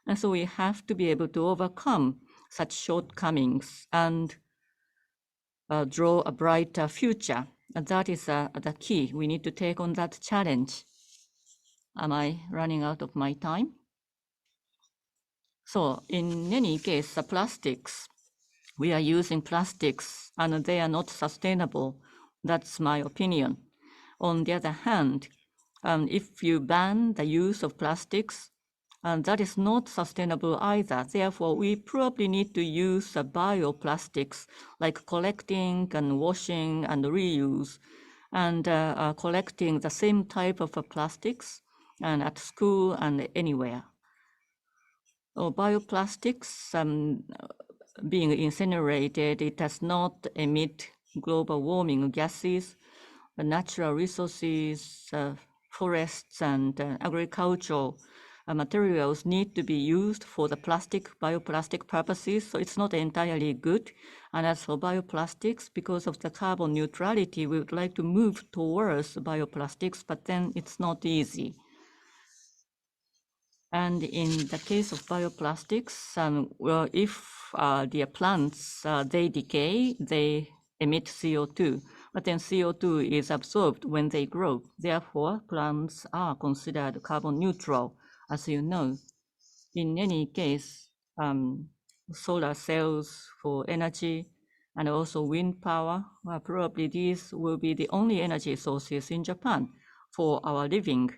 And so we have to be able to overcome such shortcomings and draw a brighter future. And that is the key. We need to take on that challenge. Am I running out of my time? So in any case, the plastics, we are using plastics and they are not sustainable. That's my opinion. On the other hand, if you ban the use of plastics, that is not sustainable either. Therefore, we probably need to use bioplastics, like collecting and washing and reuse, and collecting the same type of plastics and at school and anywhere. Bioplastics being incinerated, it does not emit global warming gases. Natural resources forests and agricultural materials need to be used for the bioplastic purposes, so it's not entirely good. And as for bioplastics, because of the carbon neutrality, we would like to move towards bioplastics, but then it's not easy. And in the case of bioplastics, well, if the plants, they decay, they emit CO2, but then CO2 is absorbed when they grow. Therefore, plants are considered carbon neutral, as you know. In any case, solar cells for energy and also wind power, probably these will be the only energy sources in Japan for our living.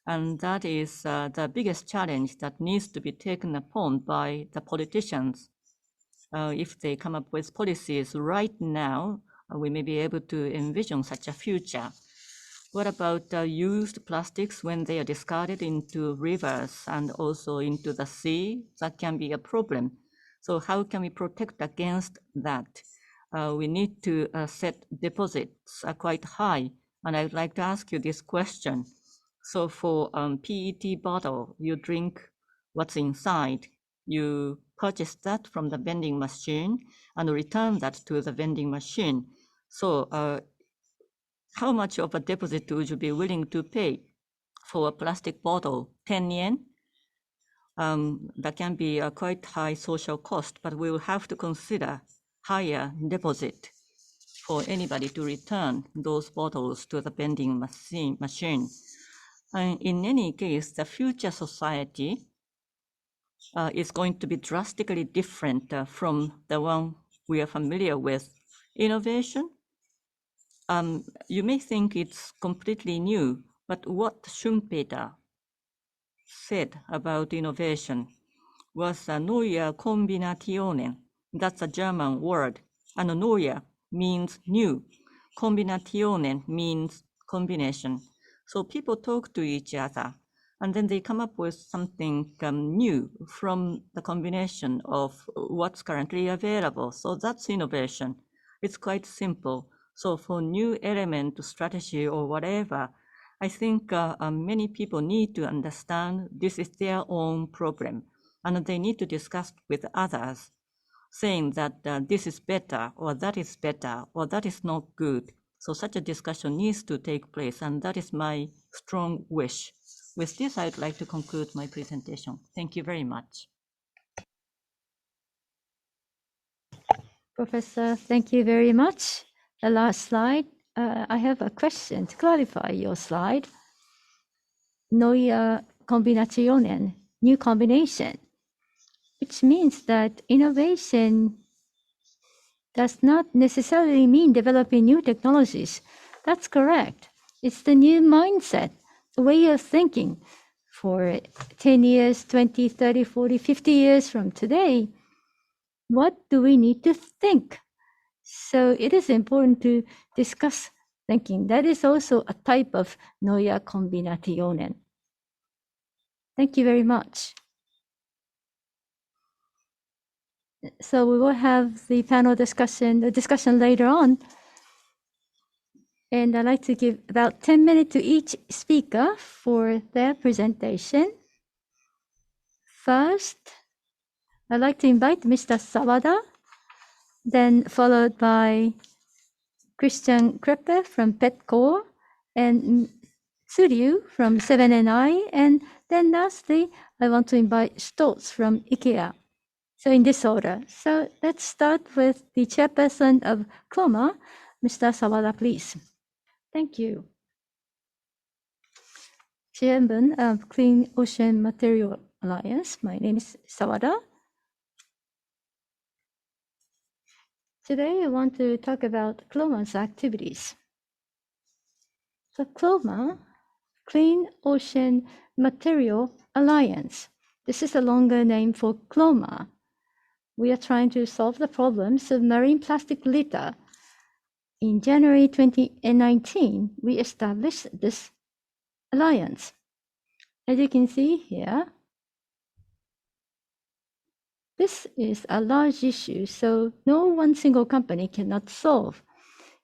And that is the biggest challenge that needs to be taken upon by the politicians. If they come up with policies right now, we may be able to envision such a future. What about used plastics when they are discarded into rivers and also into the sea? That can be a problem. So how can we protect against that? We need to set deposits quite high. And I'd like to ask you this question. So for PET bottle, you drink what's inside. You purchase that from the vending machine and return that to the vending machine. So how much of a deposit would you be willing to pay for a plastic bottle? 10 yen? That can be a quite high social cost, but we will have to consider higher deposit for anybody to return those bottles to the vending machine. And in any case, the future society is going to be drastically different from the one we are familiar with. Innovation, you may think it's completely new, but what Schumpeter said about innovation was neue Kombinationen. That's a German word, and neue means new. Kombinationen means combination. So people talk to each other, and then they come up with something new from the combination of what's currently available. So that's innovation. It's quite simple. So for new element strategy or whatever, I think many people need to understand this is their own problem, and they need to discuss with others, saying that this is better, or that is better, or that is not good. So such a discussion needs to take place, and that is my strong wish. With this, I'd like to conclude my presentation. Thank you very much. Professor, thank you very much. The last slide, I have a question to clarify your slide. Neue Kombinationen, new combination, which means that innovation does not necessarily mean developing new technologies. That's correct. It's the new mindset, the way of thinking for 10 years, 20, 30, 40, 50 years from today. What do we need to think? So it is important to discuss thinking. That is also a type of neue Kombinationen. Thank you very much. So we will have the panel discussion later on. And I'd like to give about 10 minutes to each speaker for their presentation. First, I'd like to invite Mr. Sawada, then followed by Christian Crépet from Petcore, and Tsuryu from 7&I, and then lastly, I want to invite Stoltz from IKEA. So in this order. So let's start with the chairperson of CLOMA, Mr. Sawada, please. Thank you. Chairman of Clean Ocean Material Alliance, my name is Sawada. Today I want to talk about CLOMA's activities. So CLOMA, Clean Ocean Material Alliance. This is a longer name for CLOMA. We are trying to solve the problems of marine plastic litter. In January 2019, we established this alliance. As you can see here, this is a large issue, so no one single company cannot solve.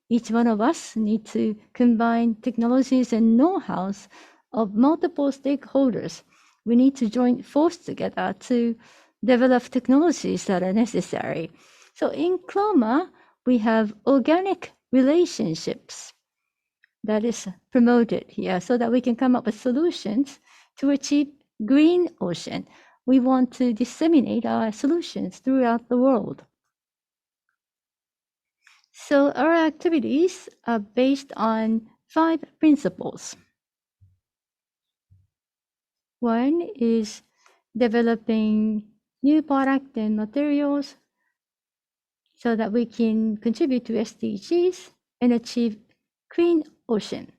each one of us need to combine technologies and know-hows of multiple stakeholders. We need to join forces together to develop technologies that are necessary. So in Chroma, we have organic relationships that is promoted here so that we can come up with solutions to achieve green ocean. We want to disseminate our solutions throughout the world. So our activities are based on 5 principles. One is developing new product and materials so that we can contribute to SDGs and achieve clean ocean.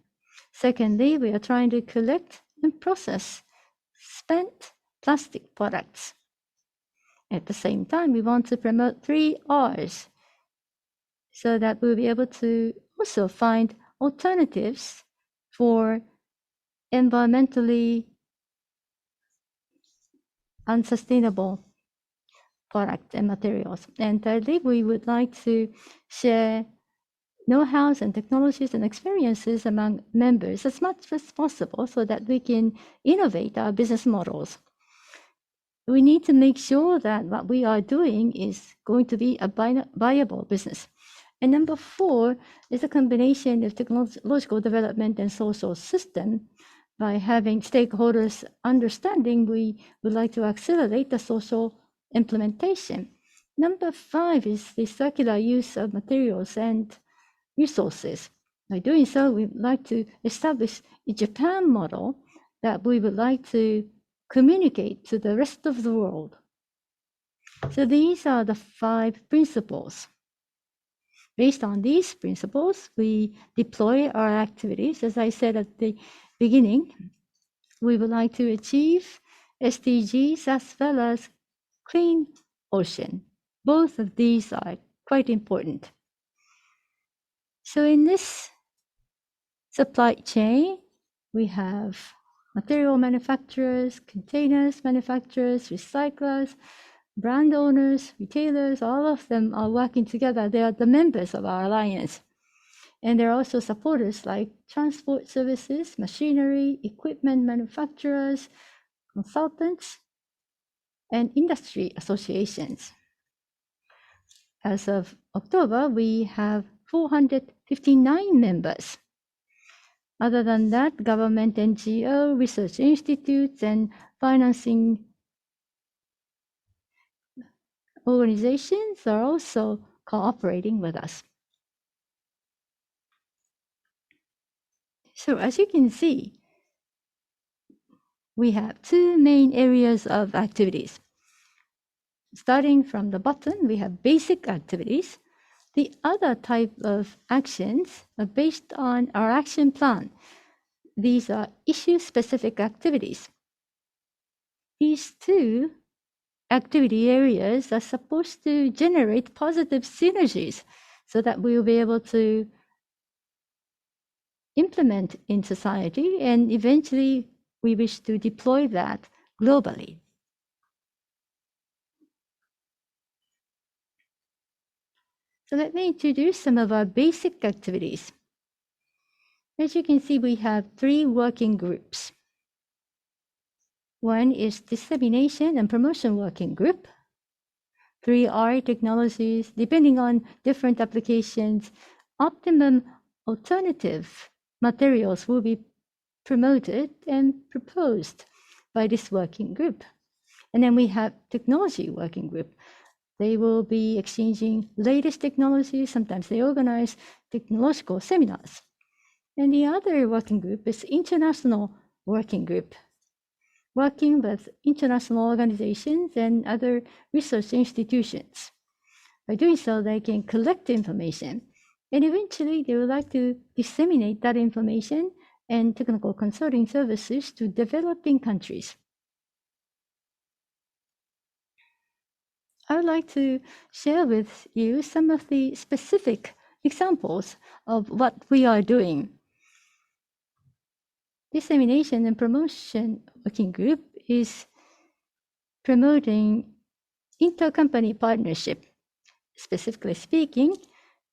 Secondly, we are trying to collect and process spent plastic products. At the same time, we want to promote 3 R's so that we'll be able to also find alternatives for environmentally unsustainable products and materials. And thirdly, we would like to share know-hows and technologies and experiences among members as much as possible so that we can innovate our business models. We need to make sure that what we are doing is going to be a viable business. And number 4 is a combination of technological development and social system. By having stakeholders understanding, we would like to accelerate the social implementation. Number 5 is the circular use of materials and resources. By doing so, we would like to establish a Japan model that we would like to communicate to the rest of the world. So these are the 5 principles. Based on these principles, we deploy our activities. As I said at the beginning, we would like to achieve SDGs as well as clean ocean. Both of these are quite important. So in this supply chain, we have material manufacturers, containers manufacturers, recyclers, brand owners, retailers, all of them are working together. They are the members of our alliance. And there are also supporters like transport services, machinery, equipment manufacturers, consultants, and industry associations. As of October, we have 459 members. Other than that, government, NGO, research institutes, and financing organizations are also cooperating with us. So as you can see, we have 2 main areas of activities. Starting from the bottom, we have basic activities. The other type of actions are based on our action plan. These are issue-specific activities. These 2 activity areas are supposed to generate positive synergies so that we will be able to implement in society, and eventually we wish to deploy that globally. So let me introduce some of our basic activities. As you can see, we have 3 working groups. One is Dissemination and Promotion Working Group. 3R technologies, depending on different applications, optimum alternative materials will be promoted and proposed by this working group. And then we have Technology Working Group. They will be exchanging latest technologies. Sometimes they organize technological seminars. And the other working group is International Working Group, working with international organizations and other research institutions. By doing so, they can collect information, and eventually they would like to disseminate that information and technical consulting services to developing countries. I would like to share with you some of the specific examples of what we are doing. Dissemination and Promotion Working Group is promoting intercompany partnership. Specifically speaking,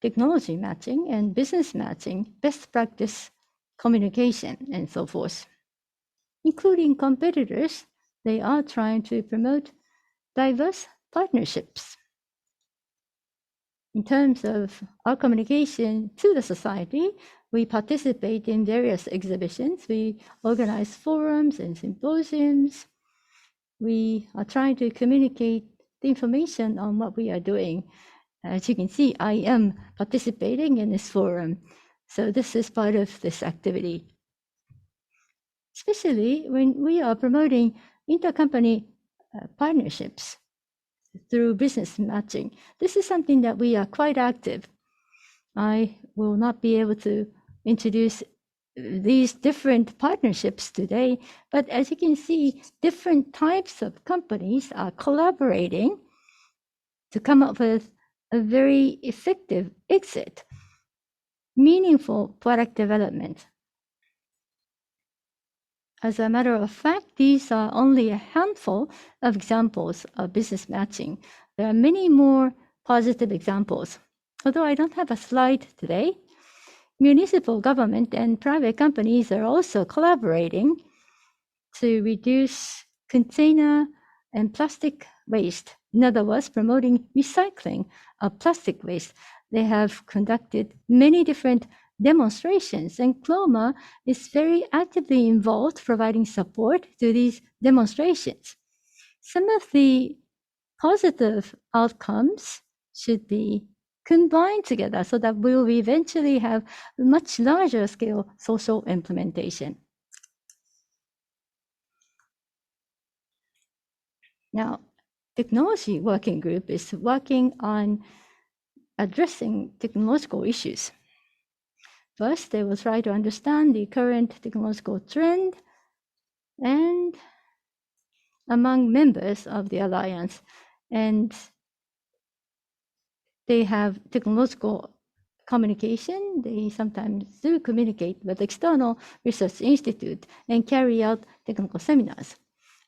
technology matching and business matching, best practice communication, and so forth. Including competitors, they are trying to promote diverse partnerships. In terms of our communication to the society, we participate in various exhibitions. We organize forums and symposiums. We are trying to communicate the information on what we are doing. As you can see, I am participating in this forum. So this is part of this activity. Especially when we are promoting intercompany partnerships through business matching. This is something that we are quite active. I will not be able to introduce these different partnerships today, but as you can see, different types of companies are collaborating to come up with a very effective exit, meaningful product development. As a matter of fact, these are only a handful of examples of business matching. There are many more positive examples. Although I don't have a slide today, municipal government and private companies are also collaborating to reduce container and plastic waste. In other words, promoting recycling of plastic waste. They have conducted many different demonstrations, and CLOMA is very actively involved providing support to these demonstrations. Some of the positive outcomes should be combined together so that we will eventually have much larger scale social implementation. Now, technology working group is working on addressing technological issues. First, they will try to understand the current technological trend and among members of the alliance. And they have technological communication. They sometimes do communicate with external research institute and carry out technical seminars.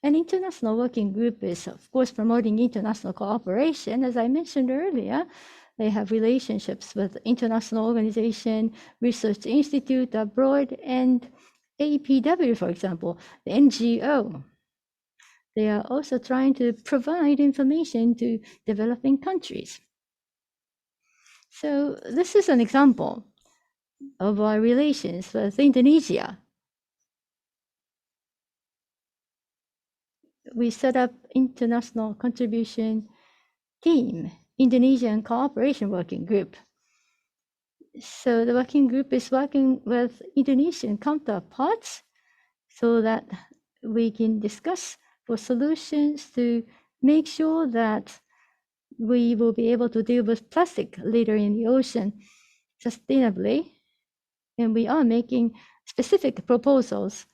An international working group is, of course, promoting international cooperation. As I mentioned earlier, they have relationships with international organization, research institute abroad, and APW, for example, the NGO. They are also trying to provide information to developing countries. So this is an example of our relations with Indonesia. We set up international contribution team, Indonesian Cooperation Working Group. So the working group is working with Indonesian counterparts so that we can discuss for solutions to make sure that we will be able to deal with plastic later in the ocean sustainably. And we are making specific proposals,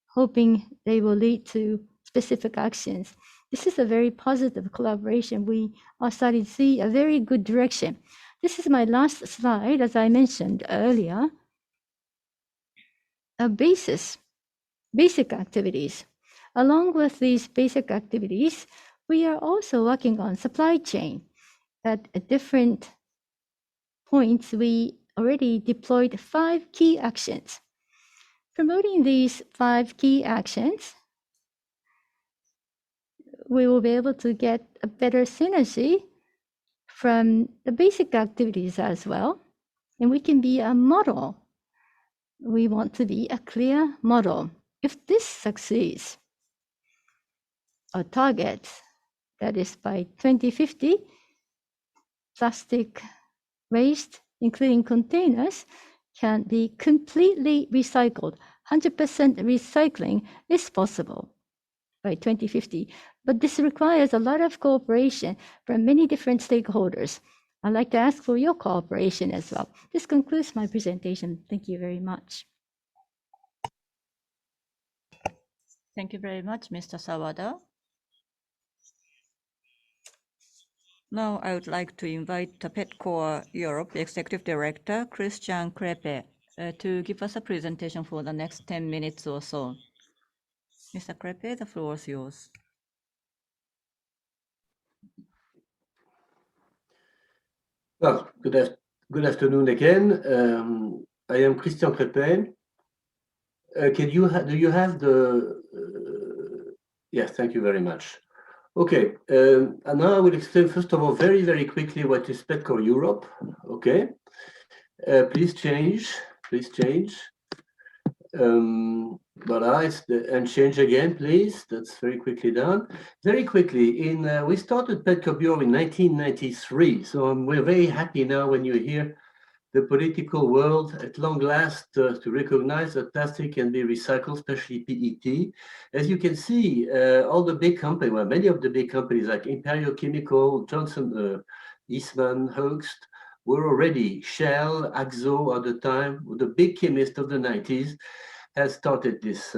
hoping they will lead to specific actions. This is a very positive collaboration. We are starting to see a very good direction. This is my last slide, as I mentioned earlier. Basic activities. Along with these basic activities, we are also working on supply chain. At different points, we already deployed 5 key actions. Promoting these 5 key actions, we will be able to get a better synergy from the basic activities as well. And we can be a model. We want to be a clear model. If this succeeds, our target, that is by 2050, plastic waste, including containers, can be completely recycled. 100% recycling is possible by 2050. But this requires a lot of cooperation from many different stakeholders. I'd like to ask for your cooperation as well. This concludes my presentation. Thank you very much. Thank you very much, Mr. Sawada. Now I would like to invite the Petcore Europe Executive Director, Christian Crépet, to give us a presentation for the next 10 minutes or so. Mr. Crépet, the floor is yours. Well, Good afternoon again. I am Christian Crépet. Do you have the? Yes, thank you very much. Okay, and now I will explain first of all very, very quickly what is Petcore Europe. Okay, please change. Voilà, and change again, please. That's very quickly done. Very quickly, we started Petcore Europe in 1993, so we're very happy now when you hear the political world at long last to recognize that plastic can be recycled, especially PET. As you can see, all the big companies, well, many of the big companies like Imperial Chemical, Johnson, Eastman, Hoechst, were already, Shell, Akzo at the time, the big chemist of the 90s, has started this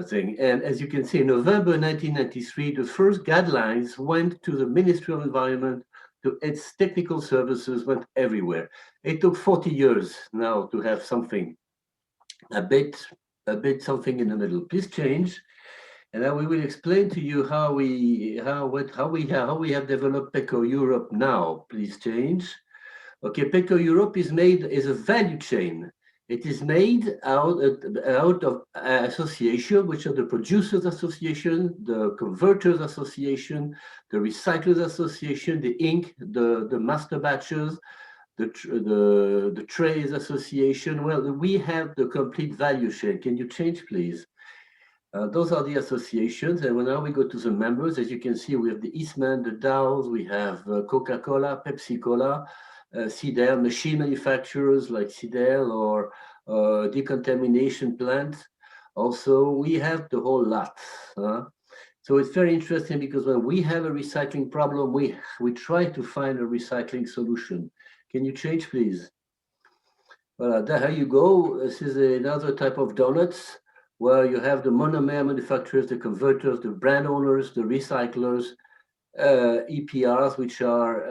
thing. And as you can see, in November 1993, the first guidelines went to the Ministry of Environment, to its technical services, went everywhere. It took 40 years now to have something, a bit something in the middle. Please change, and then we will explain to you how we have developed Petcore Europe now. Please change. Okay, Petcore Europe is a value chain. It is made out of association, which are the Producers Association, the Converters Association, the Recyclers Association, the Inc., the Master Batchers, the Trays Association. Well, we have the complete value chain. Can you change, please? Those are the associations, and now we go to the members. As you can see, we have the Eastman, the Dows, we have Coca-Cola, Pepsi-Cola, CDL, machine manufacturers like CDL or decontamination plants. Also, we have the whole lot. So it's very interesting because when we have a recycling problem, we try to find a recycling solution. Can you change, please? Well, there you go. This is another type of donuts where you have the monomer manufacturers, the converters, the brand owners, the recyclers, EPRs, which are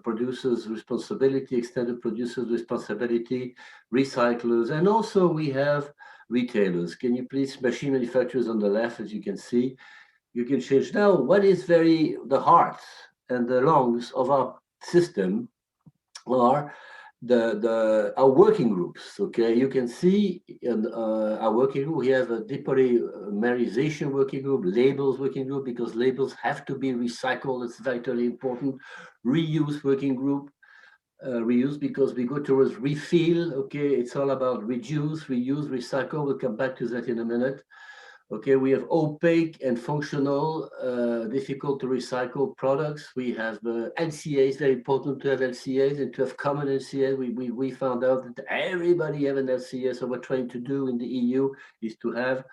producers' responsibility, extended producers' responsibility, recyclers, and also we have retailers. Can you please, machine manufacturers on the left, as you can see, you can change. Now, what is the heart and the lungs of our system are our working groups. Okay, you can see in our working group, we have a depolymerization working group, labels working group, because labels have to be recycled. It's vitally important. Reuse working group, reuse because we go towards refill. Okay, it's all about reduce, reuse, recycle. We'll come back to that in a minute. Okay, we have opaque and functional, difficult to recycle products. We have LCAs, very important to have LCAs and to have common LCAs. We found out that everybody have an LCA, so what we're trying to do in the EU is to have,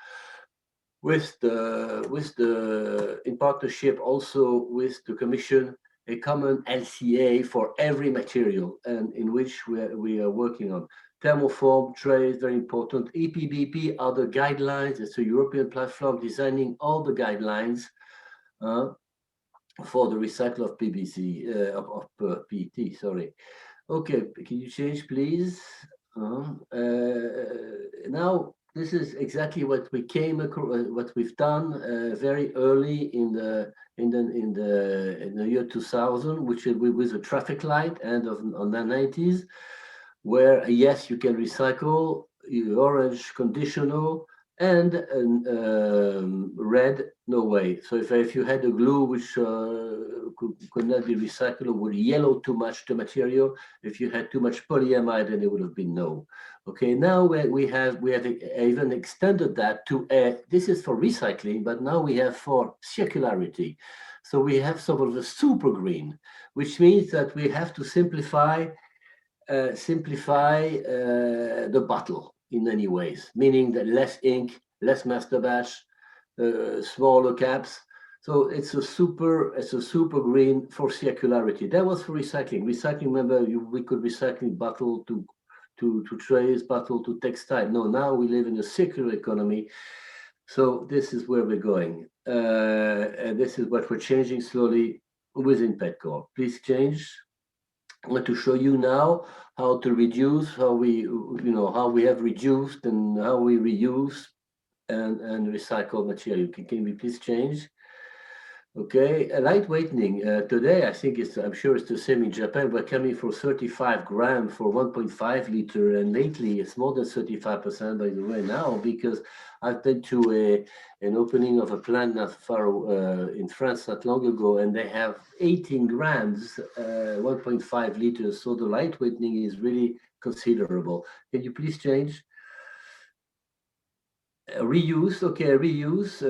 in partnership also with the Commission, a common LCA for every material, and in which we are working on. Thermoform trays, very important. EPBP are the guidelines. It's a European platform designing all the guidelines for the recycle of PVC, of PET, sorry. Okay, can you change, please? Now, this is exactly what we what we've done very early in the year 2000, which was a traffic light, end of the 90s. Where yes, you can recycle, orange conditional, and red no way. So if you had a glue which could not be recycled, would yellow too much the material. If you had too much polyamide, then it would have been no. Okay, now we have even extended that to this is for recycling, but now we have for circularity. So we have sort of a super green, which means that we have to simplify the bottle in many ways, meaning that less ink, less master batch, smaller caps. So it's a super green for circularity. That was for recycling. Recycling, remember, we could recycling bottle to trays, bottle to textile. No, now we live in a circular economy. So this is where we're going. And this is what we're changing slowly within Petcore. Please change. I want to show you now how to reduce, how we have reduced and how we reuse and recycle material. Can we please change? Okay, lightweightening. Today, I think I'm sure it's the same in Japan. We're coming for 35 grams for 1.5 liter, and lately it's more than 35%, by the way, now, because I've been to an opening of a plant not far in France not long ago, and they have 18 grams, 1.5 liters. So the lightweightening is really considerable. Can you please change? Reuse, okay, reuse,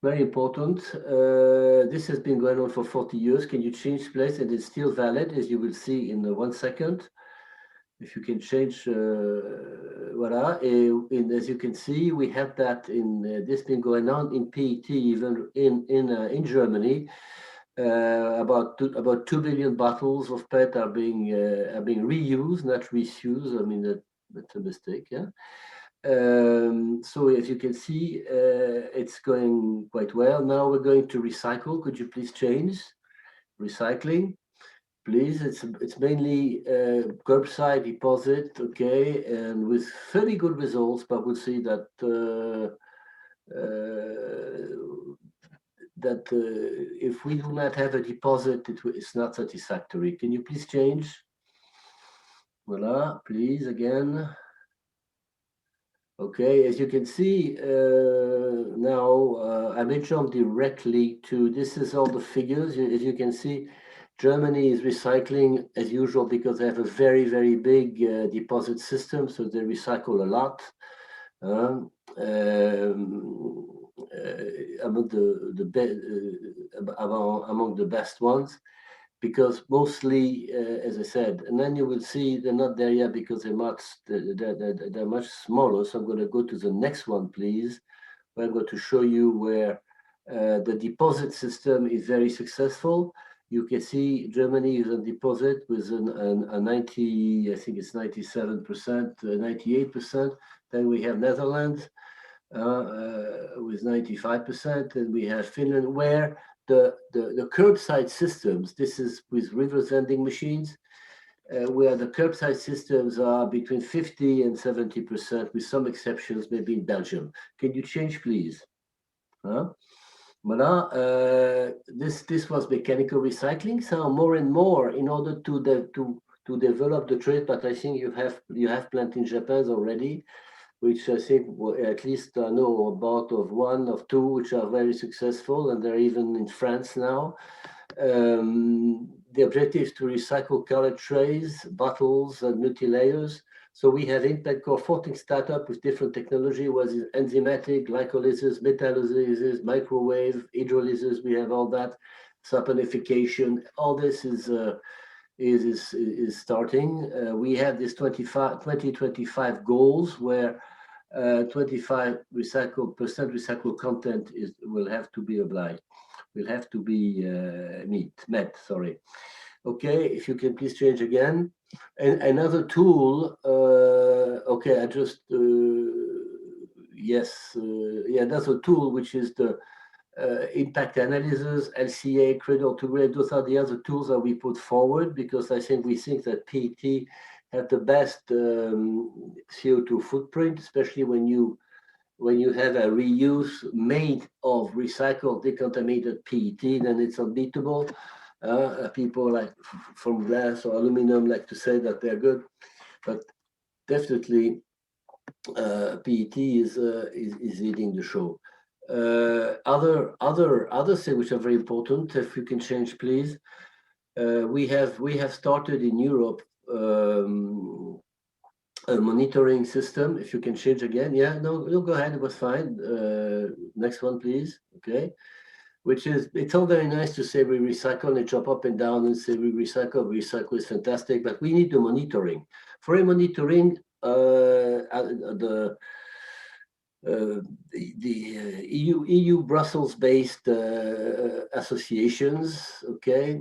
very important. This has been going on for 40 years. Can you change place? And it's still valid, as you will see in 1 second. If you can change, voila. And as you can see, we have that in this been going on in PET, even in Germany. About 2 billion bottles of PET are being reused, not reused. I mean, that's a mistake, yeah. So as you can see, it's going quite well. Now we're going to recycle. Could you please change? Recycling, please. It's mainly curbside deposit, okay, and with fairly good results, but we'll see that if we do not have a deposit, it's not satisfactory. Can you please change? Voila, please, again. Okay, as you can see, now I may jump directly to, this is all the figures. As you can see, Germany is recycling as usual because they have a very, very big deposit system, so they recycle a lot. Among the best ones, because mostly, as I said, and then you will see they're not there yet because they're much smaller. So I'm going to go to the next one, please. I'm going to show you where the deposit system is very successful. You can see Germany is on deposit with a 90, I think it's 97%, 98%. Then we have Netherlands with 95%, and we have Finland, where the curbside systems, this is with reverse vending machines, where the curbside systems are between 50 and 70%, with some exceptions, maybe in Belgium. Can you change, please? Voilà. This was mechanical recycling. So more and more, in order to develop the trade, but I think you have plant in Japan already, which I think at least I know about of 1 or 2 which are very successful, and they're even in France now. The objective is to recycle colored trays, bottles, and multi-layers. So we have in Petcore 14 startup with different technology, was enzymatic, glycolysis, metalysis, microwave, hydrolysis. We have all that, saponification. All this is starting. We have this 2025 goals where 25% recycled content will have to be applied. Will have to be met. Sorry. Okay, if you can please change again. And another tool. Okay, I just yes, yeah, another tool which is the impact analysis, LCA, cradle to grave. Those are the other tools that we put forward because we think that PET have the best CO2 footprint, especially when you have a reuse made of recycled decontaminated PET, then it's unbeatable. People like from glass or aluminum like to say that they're good, but definitely PET is leading the show. Other things which are very important, if you can change, please. We have started in Europe a monitoring system. If you can change again, yeah, no, go ahead. It was fine. Next one, please. Okay. Which is, it's all very nice to say we recycle and chop up and down and say we recycle is fantastic, but we need the monitoring. For a monitoring, the EU Brussels-based associations, okay,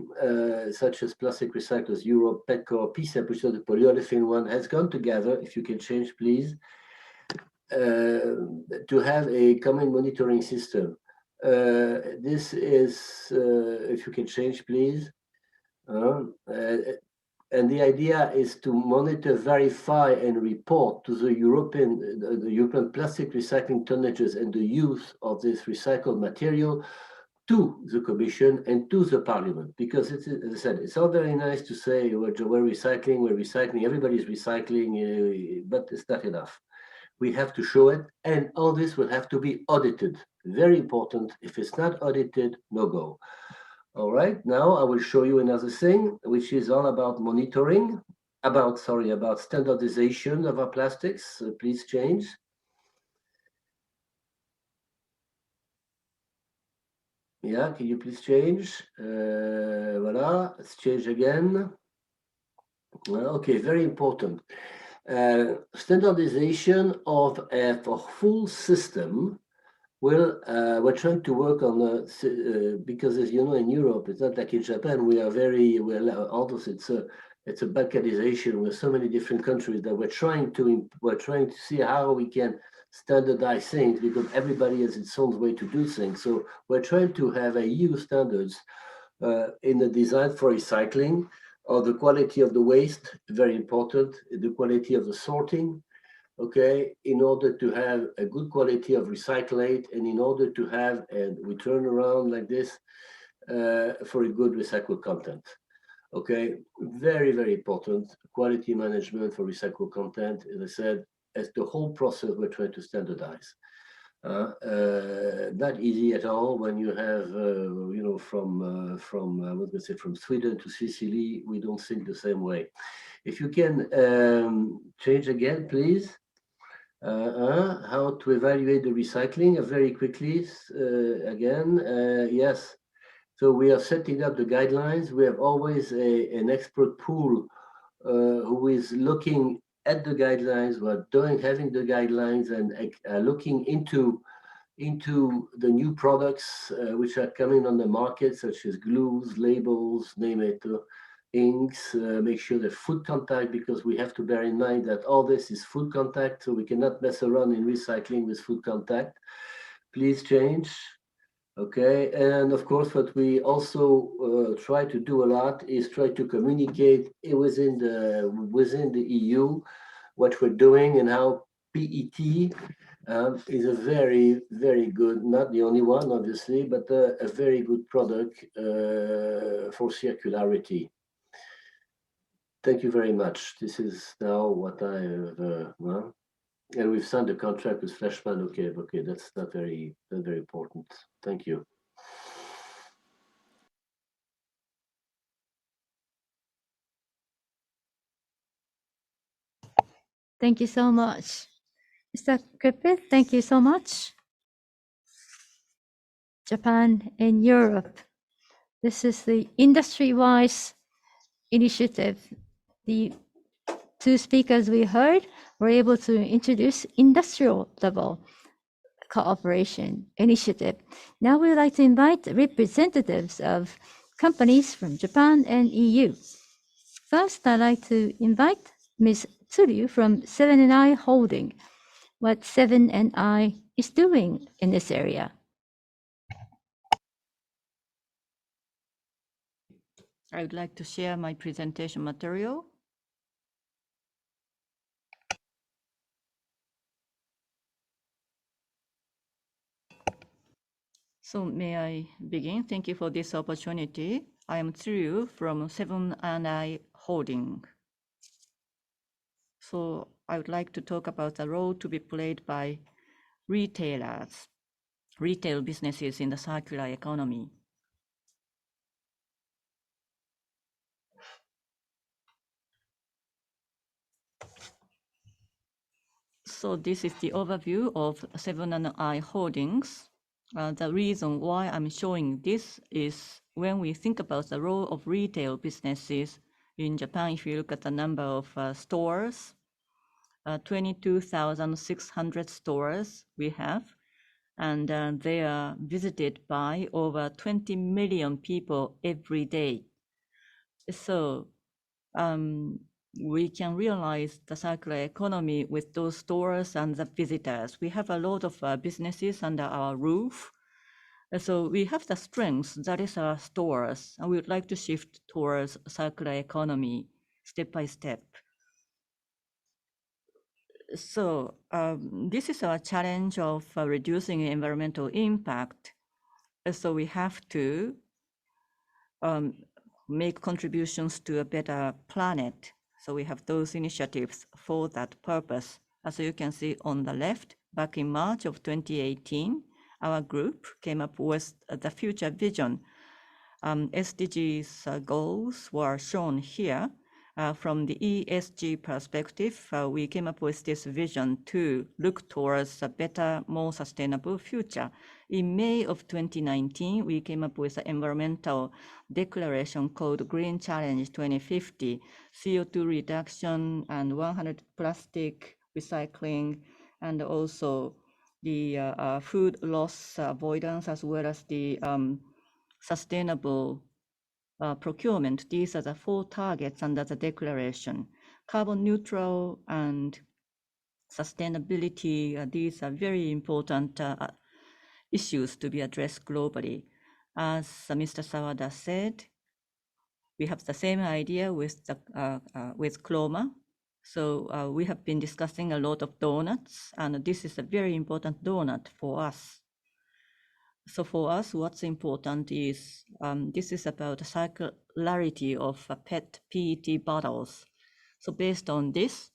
such as Plastic Recyclers Europe, Petcore, PCEP, which is the polyolefin one, has gone together, if you can change, please, to have a common monitoring system. This is, if you can change, please. And the idea is to monitor, verify, and report to the European plastic recycling tonnages and the use of this recycled material to the Commission and to the Parliament, because it's, as I said, it's all very nice to say we're recycling, everybody's recycling, but it's not enough. We have to show it, and all this will have to be audited. Very important. If it's not audited, no go. All right, now I will show you another thing, which is all about monitoring, about standardization of our plastics. Please change. Yeah, can you please change? Voila, let's change again. Well, okay, very important. Standardization of a full system will, we're trying to work on, because as you know, in Europe, it's not like in Japan, we are very, well, although it's a balkanization with so many different countries that we're trying to see how we can standardize things, because everybody has its own way to do things. So we're trying to have a EU standards in the design for recycling, or the quality of the waste, very important, the quality of the sorting, okay, in order to have a good quality of recyclate, and in order to have, and we turn around like this, for a good recycled content. Okay, very, very important, quality management for recycled content, as I said, as the whole process we're trying to standardize. Not easy at all when you have, you know, from Sweden to Sicily, we don't think the same way. If you can change again, please. How to evaluate the recycling very quickly again. Yes, so we are setting up the guidelines. We have always an expert pool who is looking at the guidelines, having the guidelines and looking into the new products which are coming on the market, such as glues, labels, name it, inks, make sure they're food contact, because we have to bear in mind that all this is food contact, so we cannot mess around in recycling with food contact. Please change. Okay, and of course, what we also try to do a lot is try to communicate within the EU what we're doing, and how PET is a very, very good, not the only one, obviously, but a very good product for circularity. Thank you very much. This is now what I have, well, and we've signed a contract with Fleshman. Okay, that's not very important. Thank you. Thank you so much. Mr. Crépet, thank you so much. Japan and Europe. This is the industry-wise initiative. The two speakers we heard were able to introduce industrial level cooperation initiative. Now we would like to invite representatives of companies from Japan and EU. First, I'd like to invite Ms. Tsuryu from 7&I Holding, what 7&I is doing in this area. I would like to share my presentation material. So may I begin? Thank you for this opportunity. I am Tsuryu from 7&I Holding. So I would like to talk about the role to be played by retailers, retail businesses in the circular economy. So this is the overview of 7&I Holdings. The reason why I'm showing this is when we think about the role of retail businesses in Japan, if you look at the number of stores, 22,600 stores we have, and they are visited by over 20 million people every day. So we can realize the circular economy with those stores and the visitors. We have a lot of businesses under our roof. So we have the strength, that is our stores, and we would like to shift towards circular economy step by step. So this is our challenge of reducing environmental impact. So we have to make contributions to a better planet. So we have those initiatives for that purpose. As you can see on the left, back in March of 2018, our group came up with the future vision. SDGs goals were shown here. From the ESG perspective, we came up with this vision to look towards a better, more sustainable future. In May of 2019, we came up with an environmental declaration called Green Challenge 2050, CO2 reduction and 100 plastic recycling, and also the food loss avoidance, as well as the sustainable procurement. These are the 4 targets under the declaration. Carbon neutral and sustainability, these are very important issues to be addressed globally. As Mr. Sawada said, we have the same idea with Chroma. So we have been discussing a lot of donuts, and this is a very important donut for us. So for us, what's important is this is about the circularity of PET bottles. So based on this,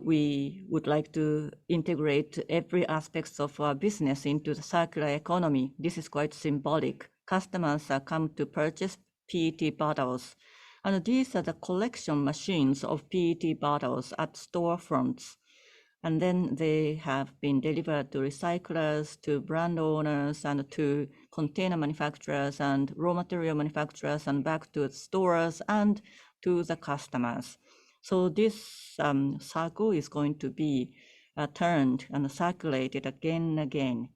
we would like to integrate every aspect of our business into the circular economy. This is quite symbolic. Customers come to purchase PET bottles, and these are the collection machines of PET bottles at storefronts. And then they have been delivered to recyclers, to brand owners, and to container manufacturers and raw material manufacturers, and back to stores and to the customers. So this cycle is going to be turned and circulated again and again.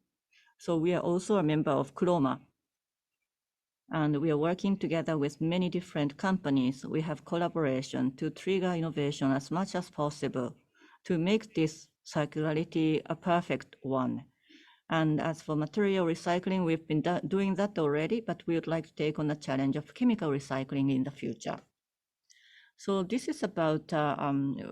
So we are also a member of Chroma, and we are working together with many different companies. We have collaboration to trigger innovation as much as possible to make this circularity a perfect one. And as for material recycling, we've been doing that already, but we would like to take on the challenge of chemical recycling in the future. So this is about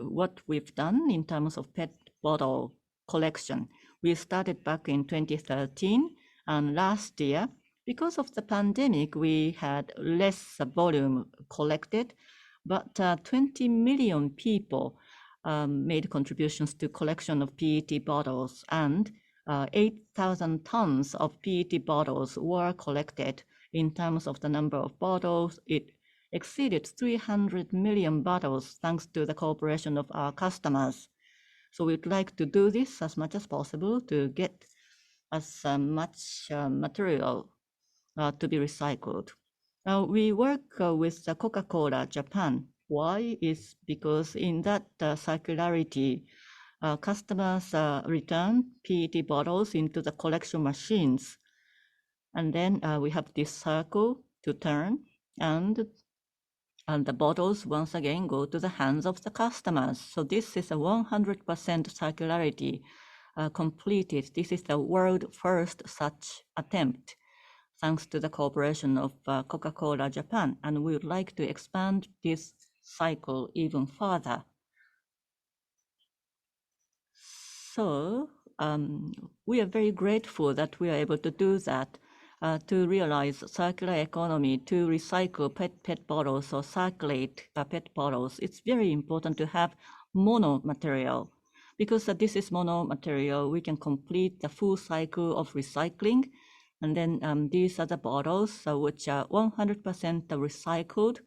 what we've done in terms of PET bottle collection. We started back in 2013, and last year, because of the pandemic, we had less volume collected, but 20 million people made contributions to collection of PET bottles, and 8,000 tons of PET bottles were collected. In terms of the number of bottles, it exceeded 300 million bottles thanks to the cooperation of our customers. So we'd like to do this as much as possible to get as much material to be recycled. Now we work with Coca-Cola Japan. Why? Is because in that circularity, customers return PET bottles into the collection machines. And then we have this circle to turn, and the bottles once again go to the hands of the customers. So this is a 100% circularity completed. This is the world first such attempt, thanks to the cooperation of Coca-Cola Japan. And we would like to expand this cycle even further. So we are very grateful that we are able to do that, to realize circular economy, to recycle PET bottles or circulate PET bottles. It's very important to have mono material, because this is mono material. We can complete the full cycle of recycling. And then these are the bottles which are 100% recycled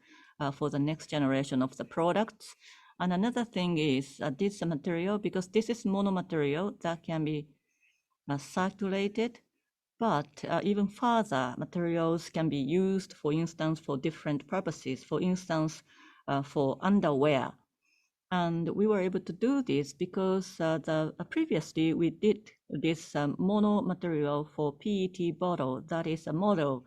for the next generation of the products. And another thing is this material, because this is mono material that can be circulated, but even further materials can be used, for instance, for different purposes, for instance, for underwear. And we were able to do this because previously we did this mono material for PET bottle. That is a model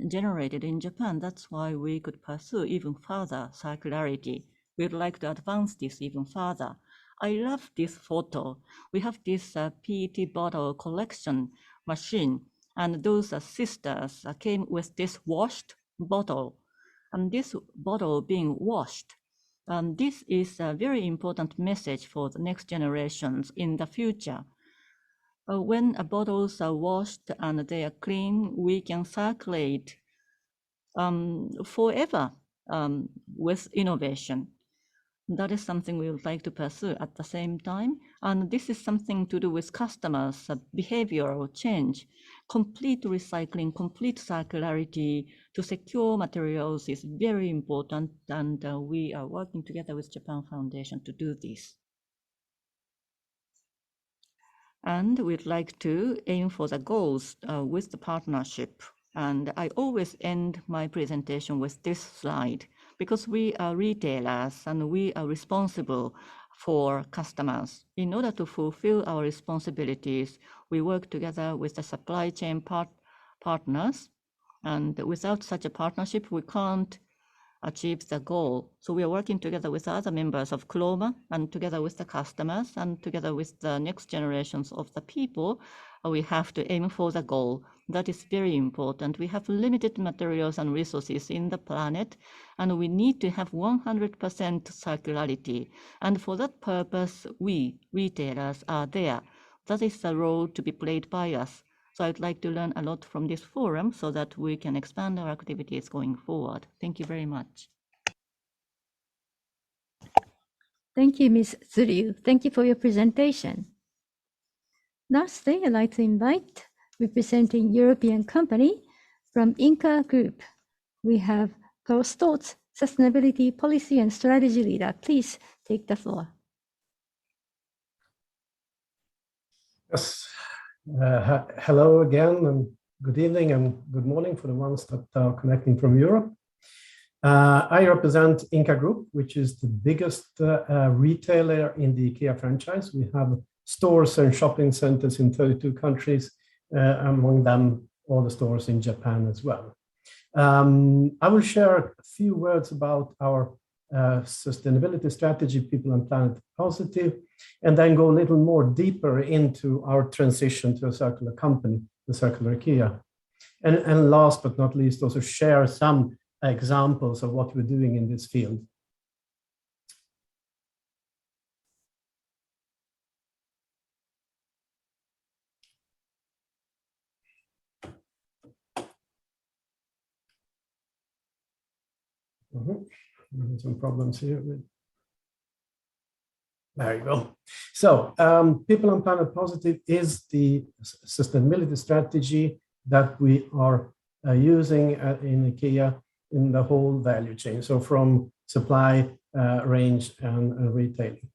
generated in Japan. That's why we could pursue even further circularity. We'd like to advance this even further. I love this photo. We have this PET bottle collection machine, and those sisters came with this washed bottle, and this bottle being washed. This is a very important message for the next generations in the future. when bottles are washed and they are clean, we can circulate forever with innovation. That is something we would like to pursue at the same time. And this is something to do with customers' behavioral change. Complete recycling, complete circularity to secure materials is very important. And we are working together with Japan Foundation to do this. And we'd like to aim for the goals with the partnership. And I always end my presentation with this slide, because we are retailers and we are responsible for customers. In order to fulfill our responsibilities, we work together with the supply chain partners. And without such a partnership, we can't achieve the goal. So we are working together with other members of Chroma and together with the customers and together with the next generations of the people, we have to aim for the goal. That is very important. We have limited materials and resources in the planet, and we need to have 100% circularity. And for that purpose, we, retailers, are there. That is the role to be played by us. So I'd like to learn a lot from this forum so that we can expand our activities going forward. Thank you very much. Thank you, Ms. Tsuryu. Thank you for your presentation. Lastly, I'd like to invite representing European company from Ingka Group. We have Carl Stoltz, Sustainability Policy and Strategy Leader. Please take the floor. Yes. Hello again, and good evening and good morning for the ones that are connecting from Europe. I represent Ingka Group, which is the biggest retailer in the IKEA franchise. We have stores and shopping centers in 32 countries, among them all the stores in Japan as well. I will share a few words about our sustainability strategy, People and Planet Positive, and then go a little more deeper into our transition to a circular company, the Circular IKEA. And last but not least, also share some examples of what we're doing in this field. Some problems here. There you go. So People and Planet Positive is the sustainability strategy that we are using in IKEA in the whole value chain. So from supply, range, and retailing.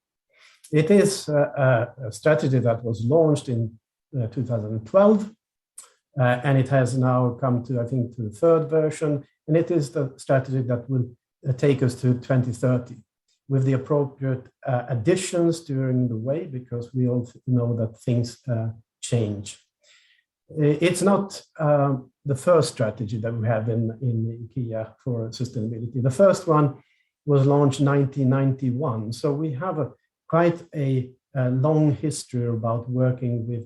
It is a strategy that was launched in 2012, and it has now come to, I think, to the third version. And it is the strategy that will take us to 2030 with the appropriate additions during the way, because we all know that things change. It's not the first strategy that we have in IKEA for sustainability. The first one was launched in 1991. So we have quite a long history about working with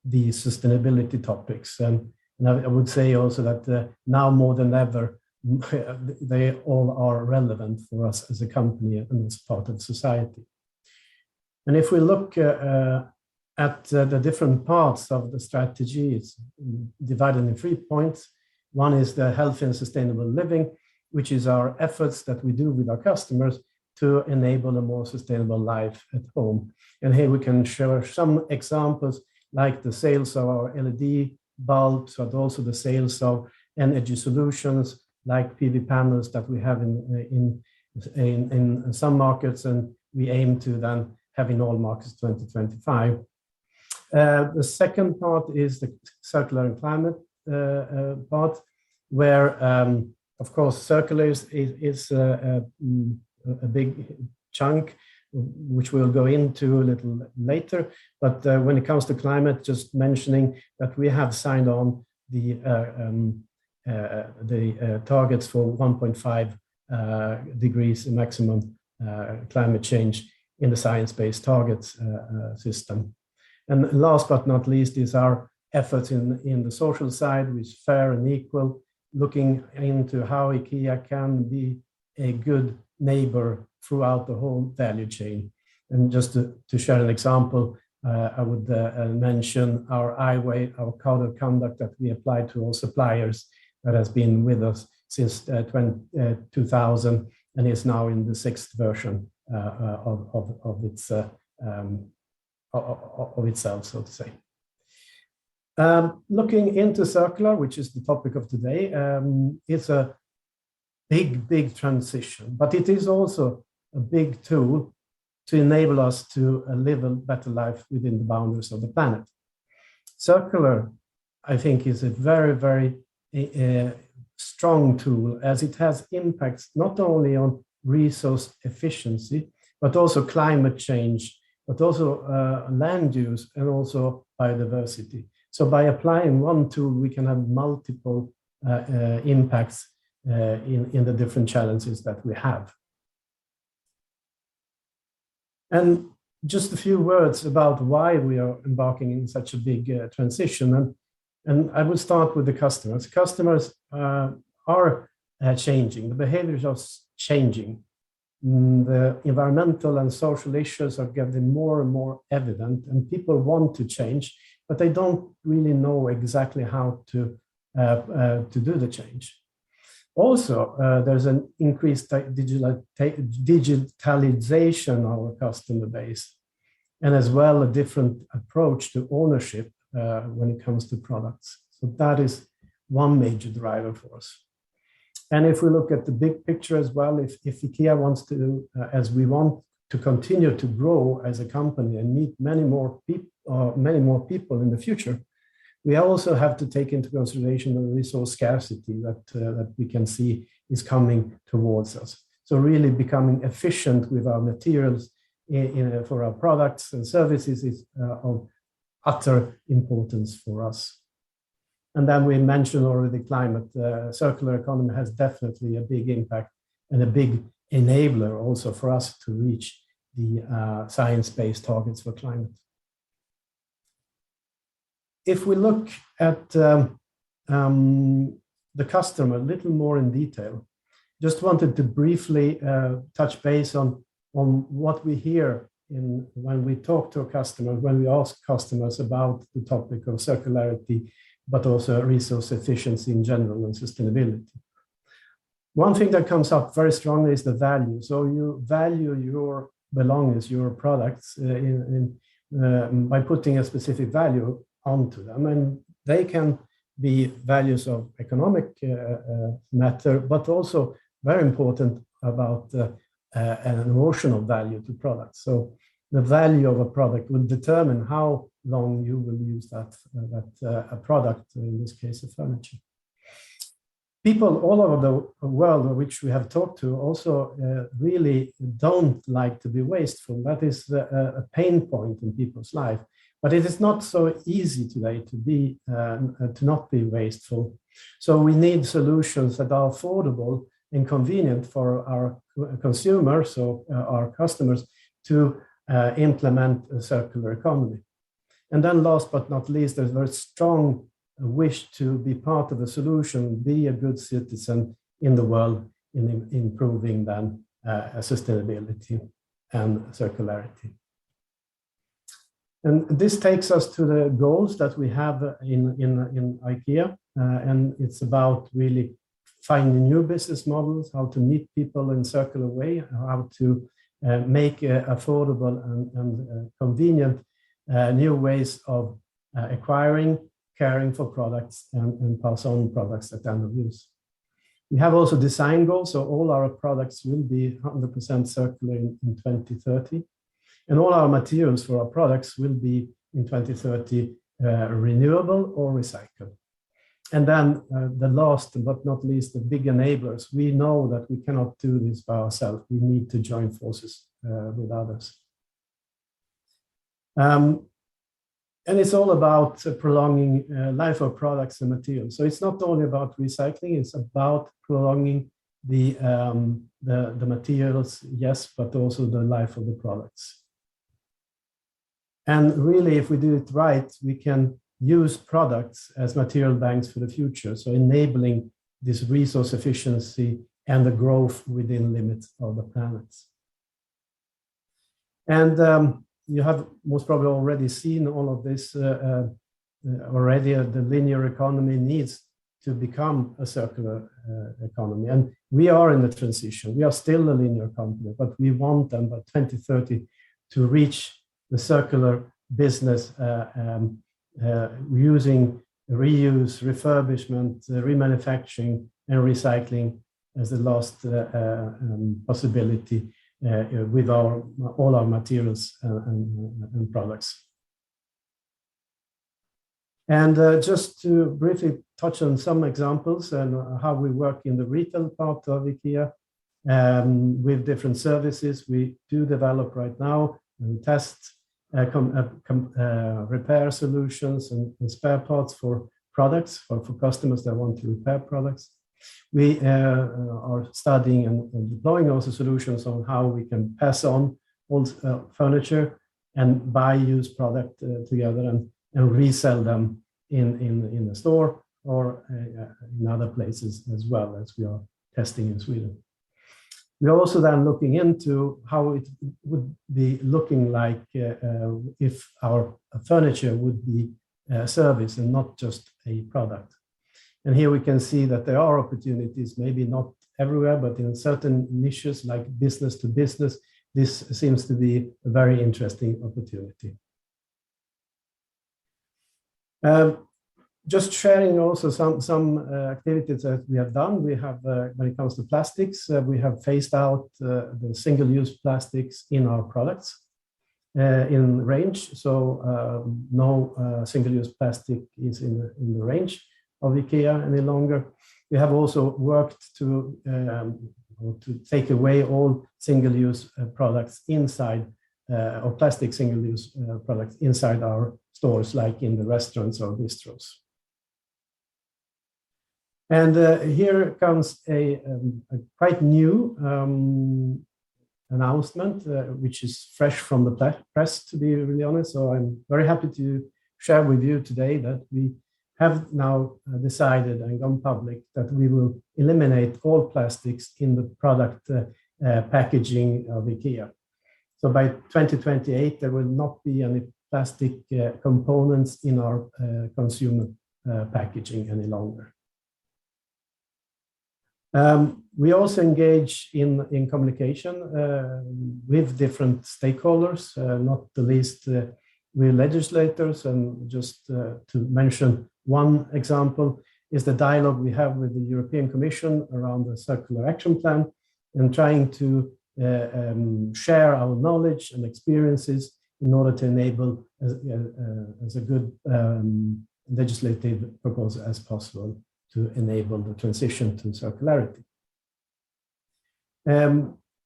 the sustainability topics. And I would say also that now more than ever, they all are relevant for us as a company and as part of society. And if we look at the different parts of the strategy, it's divided in 3 points. One is the healthy and sustainable living, which is our efforts that we do with our customers to enable a more sustainable life at home. And here we can show some examples like the sales of our LED bulbs, but also the sales of energy solutions like PV panels that we have in some markets, and we aim to then have in all markets 2025. The second part is the circular and climate part, where, of course, circular is a big chunk, which we'll go into a little later. But when it comes to climate, just mentioning that we have signed on the targets for 1.5 degrees maximum climate change in the science-based targets system. And last but not least is our efforts in the social side, which is fair and equal, looking into how IKEA can be a good neighbor throughout the whole value chain. And just to share an example, I would mention our I-Way, our code of conduct that we apply to all suppliers that has been with us since 2000 and is now in the 6th version of itself, so to say. Looking into circular, which is the topic of today, it's a big transition, but it is also a big tool to enable us to live a better life within the boundaries of the planet. Circular, I think, is a very strong tool, as it has impacts not only on resource efficiency, but also climate change, but also land use and also biodiversity. So by applying one tool, we can have multiple impacts in the different challenges that we have. And just a few words about why we are embarking in such a big transition. And I will start with the customers. Customers are changing, the behaviors are changing. The environmental and social issues are getting more and more evident, and people want to change, but they don't really know exactly how to do the change. Also, there's an increased digitalization of our customer base, and as well a different approach to ownership when it comes to products. So that is one major driver for us. And if we look at the big picture as well, if IKEA wants to, as we want to continue to grow as a company and meet many more people in the future, we also have to take into consideration the resource scarcity that we can see is coming towards us. So really becoming efficient with our materials for our products and services is of utter importance for us. And then we mentioned already climate. Circular economy has definitely a big impact and a big enabler also for us to reach the science-based targets for climate. If we look at the customer a little more in detail, just wanted to briefly touch base on what we hear when we talk to a customer, when we ask customers about the topic of circularity, but also resource efficiency in general and sustainability. One thing that comes up very strongly is the value. So you value your belongings, your products by putting a specific value onto them, and they can be values of economic matter, but also very important about an emotional value to products. So the value of a product will determine how long you will use that product, in this case of furniture. People all over the world which we have talked to also really don't like to be wasteful. That is a pain point in people's life. But it is not so easy today to not be wasteful. So we need solutions that are affordable and convenient for our consumers, so our customers, to implement a circular economy. And then last but not least, there's a very strong wish to be part of the solution, be a good citizen in the world in improving then sustainability and circularity. And this takes us to the goals that we have in IKEA, and it's about really finding new business models, how to meet people in a circular way, how to make affordable and convenient new ways of acquiring, caring for products, and pass on products at the end of use. We have also design goals, so all our products will be 100% circular in 2030. And all our materials for our products will be in 2030 renewable or recycled. And then the last but not least, the big enablers. We know that we cannot do this by ourselves. We need to join forces with others. And it's all about prolonging life of products and materials. So it's not only about recycling, it's about prolonging the materials, yes, but also the life of the products. And really, if we do it right, we can use products as material banks for the future, so enabling this resource efficiency and the growth within limits of the planet. And you have most probably already seen all of this already. The linear economy needs to become a circular economy. And we are in the transition. We are still a linear company, but we want them by 2030 to reach the circular business using reuse, refurbishment, remanufacturing, and recycling as the last possibility with all our materials and products. And just to briefly touch on some examples and how we work in the retail part of IKEA with different services we do develop right now and test repair solutions and spare parts for products for customers that want to repair products. We are studying and deploying also solutions on how we can pass on old furniture and buy used product together and resell them in the store or in other places as well, as we are testing in Sweden. We're also then looking into how it would be looking like if our furniture would be a service and not just a product. And here we can see that there are opportunities, maybe not everywhere, but in certain niches like business to business, this seems to be a very interesting opportunity. Just sharing also some activities that we have done. We have, when it comes to plastics, we have phased out the single-use plastics in our products in range. So no single-use plastic is in the range of IKEA any longer. We have also worked to take away all single-use products inside or plastic single-use products inside our stores, like in the restaurants or bistros. And here comes a quite new announcement, which is fresh from the press, to be really honest. So I'm very happy to share with you today that we have now decided and gone public that we will eliminate all plastics in the product packaging of IKEA. So by 2028, there will not be any plastic components in our consumer packaging any longer. We also engage in communication with different stakeholders, not the least with legislators. And just to mention one example is the dialogue we have with the European Commission around the Circular Action Plan and trying to share our knowledge and experiences in order to enable as a good legislative proposal as possible to enable the transition to circularity.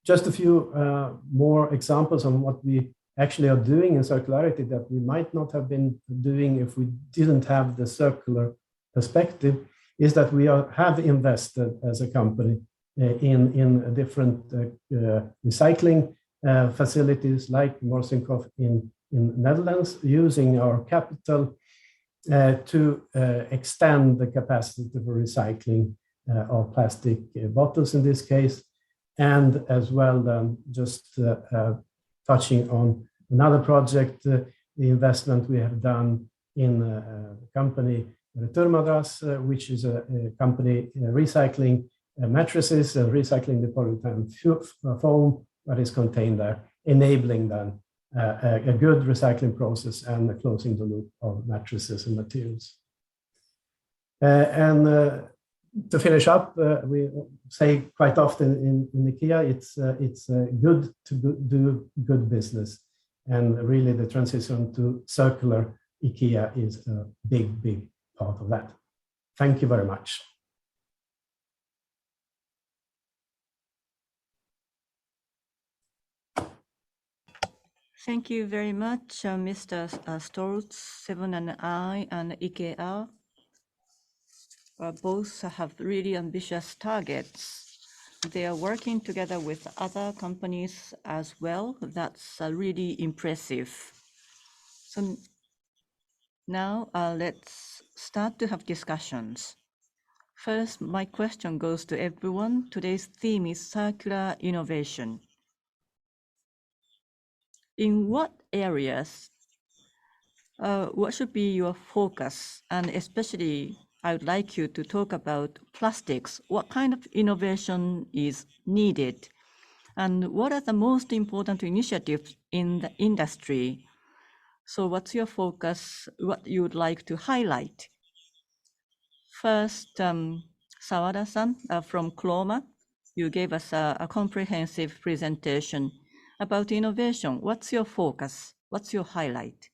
Just a few more examples on what we actually are doing in circularity that we might not have been doing if we didn't have the circular perspective is that we have invested as a company in different recycling facilities like Morsinkov in Netherlands, using our capital to extend the capacity for recycling of plastic bottles in this case, and as well then just touching on another project, the investment we have done in a company, Returmadras, which is a company recycling mattresses and recycling the polyurethane foam that is contained there, enabling then a good recycling process and closing the loop of mattresses and materials. And to finish up, we say quite often in IKEA, it's good to do good business. And really the transition to circular IKEA is a big, big part of that. Thank you very much. Thank you very much, Mr. Stoltz. Seven and I and IKEA both have really ambitious targets. They are working together with other companies as well. That's really impressive. So now let's start to have discussions. First, my question goes to everyone. Today's theme is circular innovation. In what areas, what should be your focus? And especially, I would like you to talk about plastics. What kind of innovation is needed? And what are the most important initiatives in the industry? So what's your focus, what you would like to highlight? First, Sawada-san from Chroma, you gave us a comprehensive presentation about innovation. What's your focus? What's your highlight?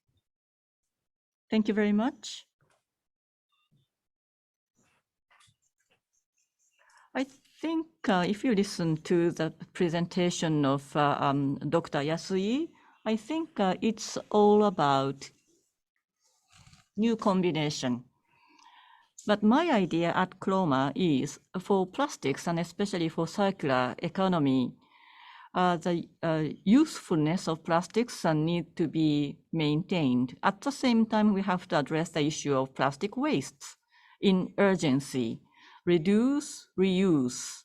Thank you very much. I think if you listen to the presentation of Dr. Yasui, I think it's all about new combination. But my idea at Chroma is for plastics and especially for circular economy, the usefulness of plastics need to be maintained. At the same time, we have to address the issue of plastic wastes in urgency. Reduce, reuse.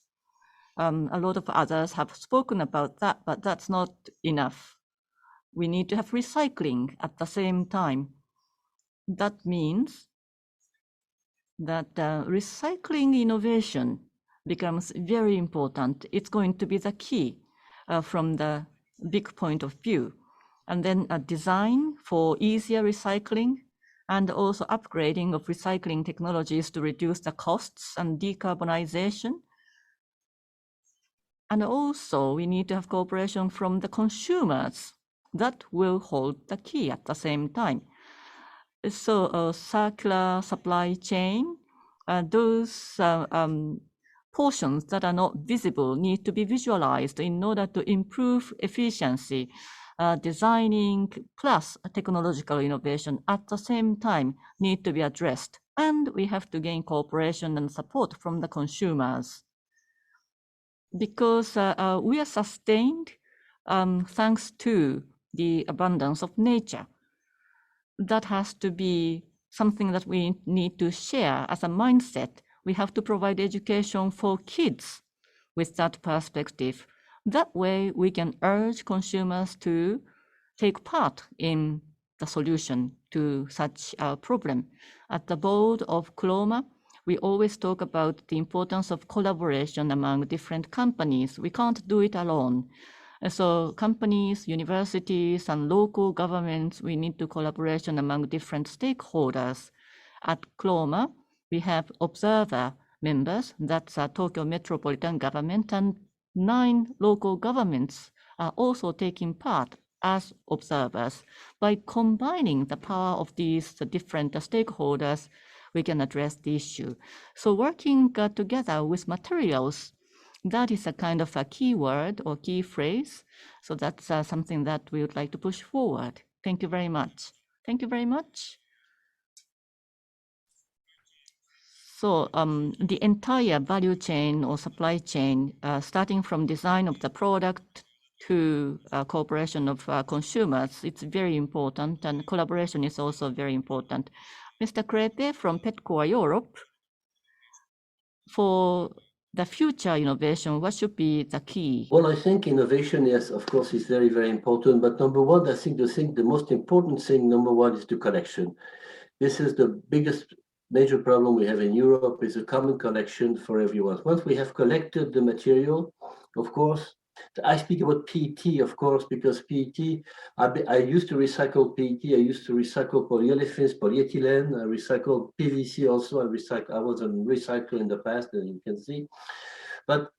A lot of others have spoken about that, but that's not enough. We need to have recycling at the same time. That means that recycling innovation becomes very important. It's going to be the key from the big point of view. And then a design for easier recycling and also upgrading of recycling technologies to reduce the costs and decarbonization. And also we need to have cooperation from the consumers. That will hold the key at the same time. So circular supply chain, those portions that are not visible need to be visualized in order to improve efficiency. Designing plus technological innovation at the same time need to be addressed. And we have to gain cooperation and support from the consumers. Because we are sustained thanks to the abundance of nature. That has to be something that we need to share as a mindset. We have to provide education for kids with that perspective. That way we can urge consumers to take part in the solution to such a problem. At the board of Chroma, we always talk about the importance of collaboration among different companies. We can't do it alone. So companies, universities, and local governments, we need to collaboration among different stakeholders. At Chroma, we have observer members, that's Tokyo Metropolitan government, and 9 local governments are also taking part as observers. By combining the power of these different stakeholders, we can address the issue. So working together with materials, that is a kind of a key word or key phrase. So that's something that we would like to push forward. Thank you very much. Thank you very much. So the entire value chain or supply chain, starting from design of the product to cooperation of consumers, it's very important, and collaboration is also very important. Mr. Crépet from Petcore Europe, for the future innovation, what should be the key? Well, I think innovation, yes, of course, is very, very important. But number one, I think the most important thing, number one, is the collection. This is the biggest major problem we have in Europe, is a common collection for everyone. Once we have collected the material, of course, I speak about PET, of course, because PET, I used to recycle PET, I used to recycle polyolefins, polyethylene, I recycled PVC also, I was a recycler in the past, as you can see. But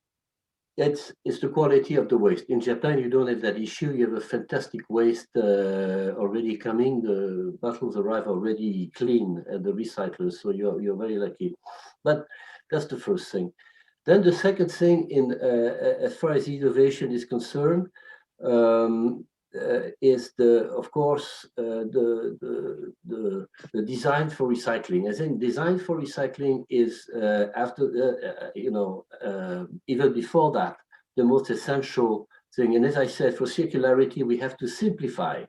it's the quality of the waste. In Japan, you don't have that issue. You have a fantastic waste already coming. The bottles arrive already clean at the recyclers, so you're very lucky. But that's the first thing. Then the second thing, as far as innovation is concerned, is of course the design for recycling. I think design for recycling is even before that, the most essential thing. And as I said, for circularity, we have to simplify.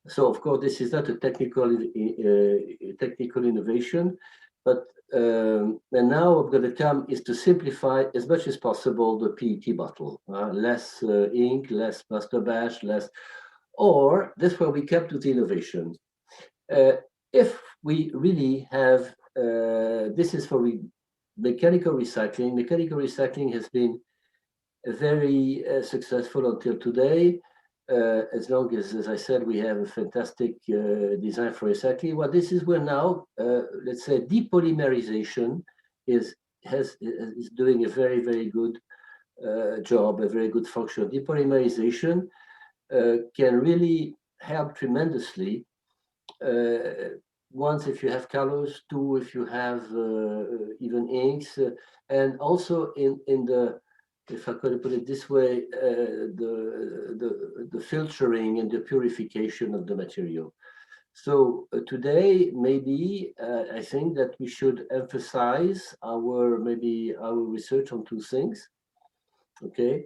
So of course, this is not a technical innovation, but and now what going to come is to simplify as much as possible the PET bottle. Less ink, less master batch, less or that's where we kept with innovation. If we really have, this is for mechanical recycling. Mechanical recycling has been very successful until today. As long as I said, we have a fantastic design for recycling. Well, this is where now, let's say, depolymerization is doing a very, very good job, a very good function. Depolymerization can really help tremendously. Once, if you have colors, two, if you have even inks, and also in the, if I could put it this way, the filtering and the purification of the material. So today, maybe I think that we should emphasize our research on two things. Okay,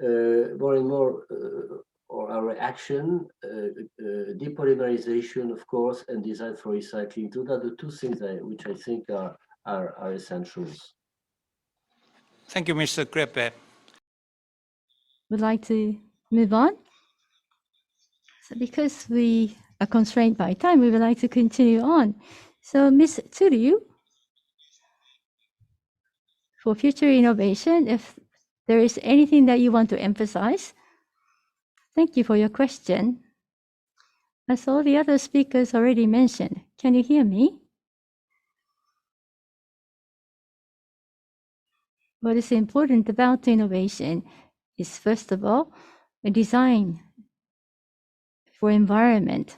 more and more, or our action, depolymerization, of course, and design for recycling. Those are the two things which I think are essentials. Thank you, Mr. Crépet. Would like to move on. So because we are constrained by time, we would like to continue on. So Ms. Tsuryu, for future innovation, if there is anything that you want to emphasize, thank you for your question. As all the other speakers already mentioned, can you hear me? What is important about innovation is, first of all, a design for environment,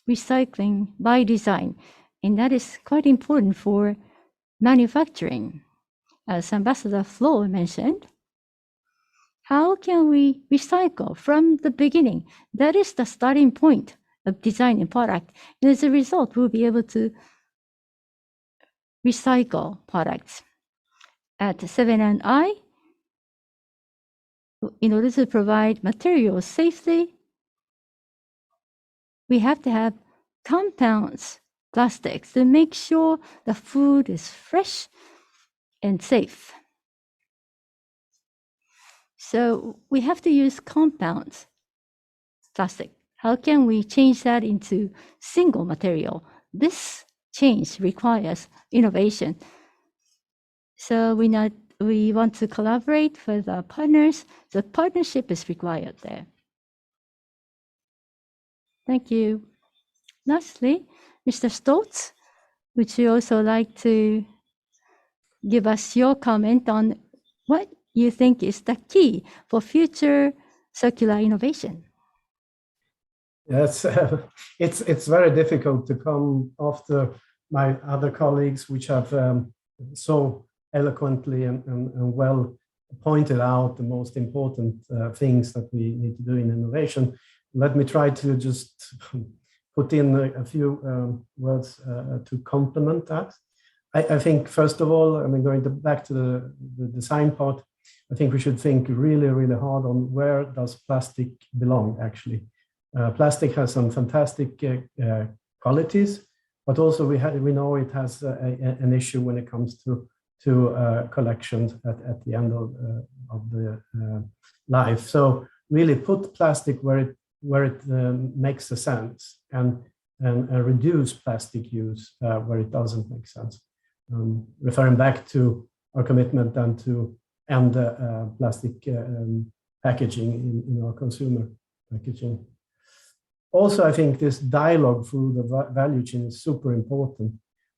recycling by design, and that is quite important for manufacturing. As Ambassador Flo mentioned, how can we recycle from the beginning? That is the starting point of designing product. And as a result, we'll be able to recycle products. At 7&I, in order to provide materials safely, we have to have compounds, plastics, to make sure the food is fresh and safe. So we have to use compounds, plastic. How can we change that into single material? This change requires innovation. So we want to collaborate with our partners. The partnership is required there. Thank you. Lastly, Mr. Stoltz, would you also like to give us your comment on what you think is the key for future circular innovation? Yes, it's very difficult to come after my other colleagues, which have so eloquently and well pointed out the most important things that we need to do in innovation. Let me try to just put in a few words to complement that. I think, first of all, I mean, going back to the design part, I think we should think really, really hard on where does plastic belong, actually. Plastic has some fantastic qualities, but also we know it has an issue when it comes to collections at the end of the life. So really put plastic where it makes a sense, and reduce plastic use where it doesn't make sense. Referring back to our commitment then to end plastic packaging in our consumer packaging. Also, I think this dialogue through the value chain is super important,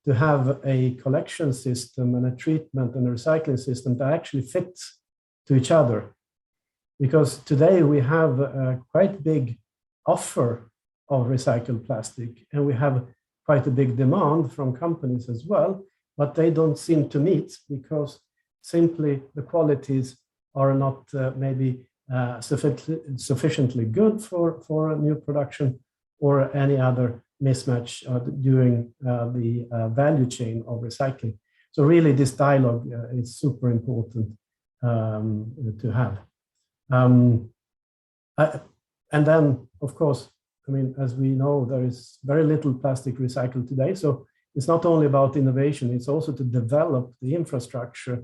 to have a collection system and a treatment and a recycling system that actually fits to each other. Because today we have a quite big offer of recycled plastic, and we have quite a big demand from companies as well, but they don't seem to meet because simply the qualities are not maybe sufficiently good for a new production, or any other mismatch during the value chain of recycling. So really this dialogue is super important to have. And then, of course, I mean, as we know, there is very little plastic recycled today. So it's not only about innovation, it's also to develop the infrastructure,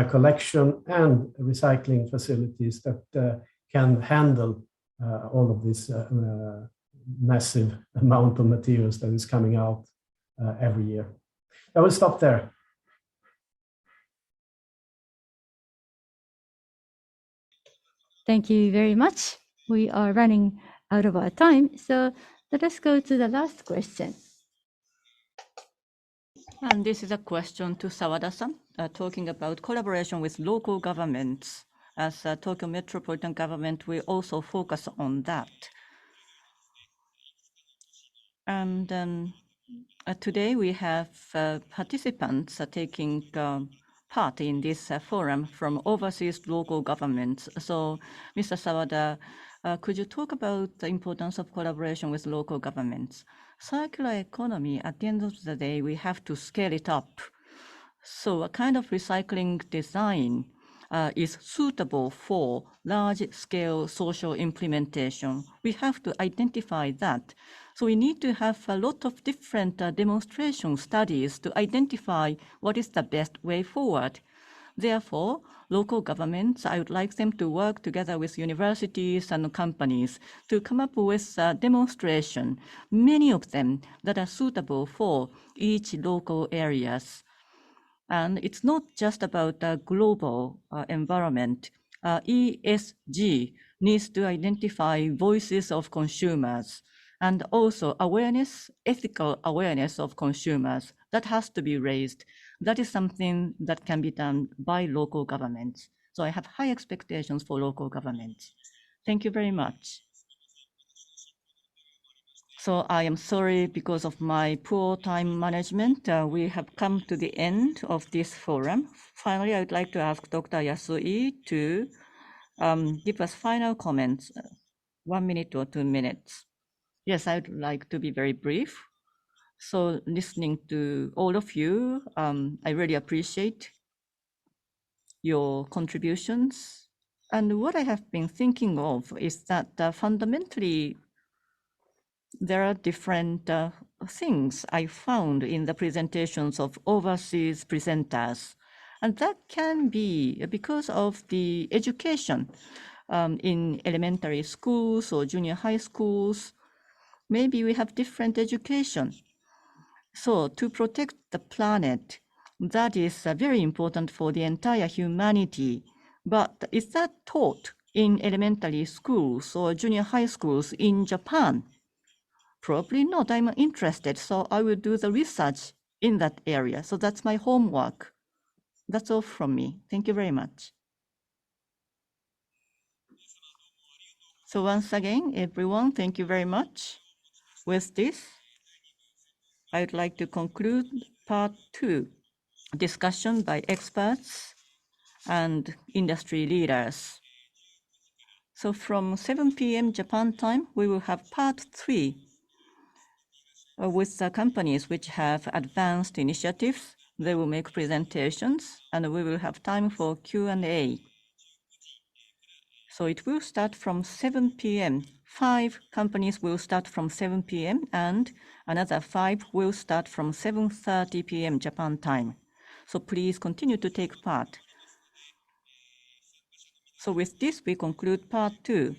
collection and recycling facilities that can handle all of this massive amount of materials that is coming out every year. I will stop there. Thank you very much. We are running out of our time, so let us go to the last question. And this is a question to Sawada-san, talking about collaboration with local governments. As Tokyo Metropolitan Government, we also focus on that. And today we have participants taking part in this forum from overseas local governments. So, Mr. Sawada, could you talk about the importance of collaboration with local governments? Circular economy, at the end of the day, we have to scale it up. So a kind of recycling design is suitable for large-scale social implementation. We have to identify that. So we need to have a lot of different demonstration studies to identify what is the best way forward. Therefore, local governments, I would like them to work together with universities and companies to come up with a demonstration, many of them that are suitable for each local areas. And it's not just about the global environment. ESG needs to identify voices of consumers and also awareness, ethical awareness of consumers. That has to be raised. That is something that can be done by local governments. So I have high expectations for local governments. Thank you very much. So I am sorry because of my poor time management. We have come to the end of this forum. Finally, I would like to ask Dr. Yasui to give us final comments, 1 minute or 2 minutes. Yes, I would like to be very brief. So listening to all of you, I really appreciate your contributions. And what I have been thinking of is that fundamentally, there are different things I found in the presentations of overseas presenters. And that can be because of the education in elementary schools or junior high schools. Maybe we have different education. So to protect the planet, that is very important for the entire humanity. But is that taught in elementary schools or junior high schools in Japan? Probably not. I'm interested, so I will do the research in that area. So that's my homework. That's all from me. Thank you very much. So once again, everyone, thank you very much. With this, I would like to conclude part 2, discussion by experts and industry leaders. So from 7 p.m. Japan time, we will have part 3 with the companies which have advanced initiatives. They will make presentations and we will have time for Q&A. So it will start from 7 p.m. 5 companies will start from 7 p.m. and another 5 will start from 7:30 p.m. Japan time. So please continue to take part. So with this, we conclude part 2.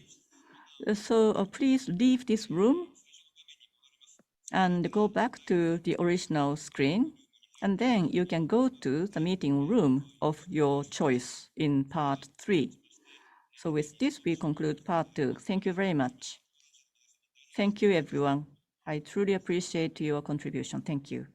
So please leave this room and go back to the original screen. And then you can go to the meeting room of your choice in part 3. So with this, we conclude part 2. Thank you very much. Thank you, everyone. I truly appreciate your contribution. Thank you.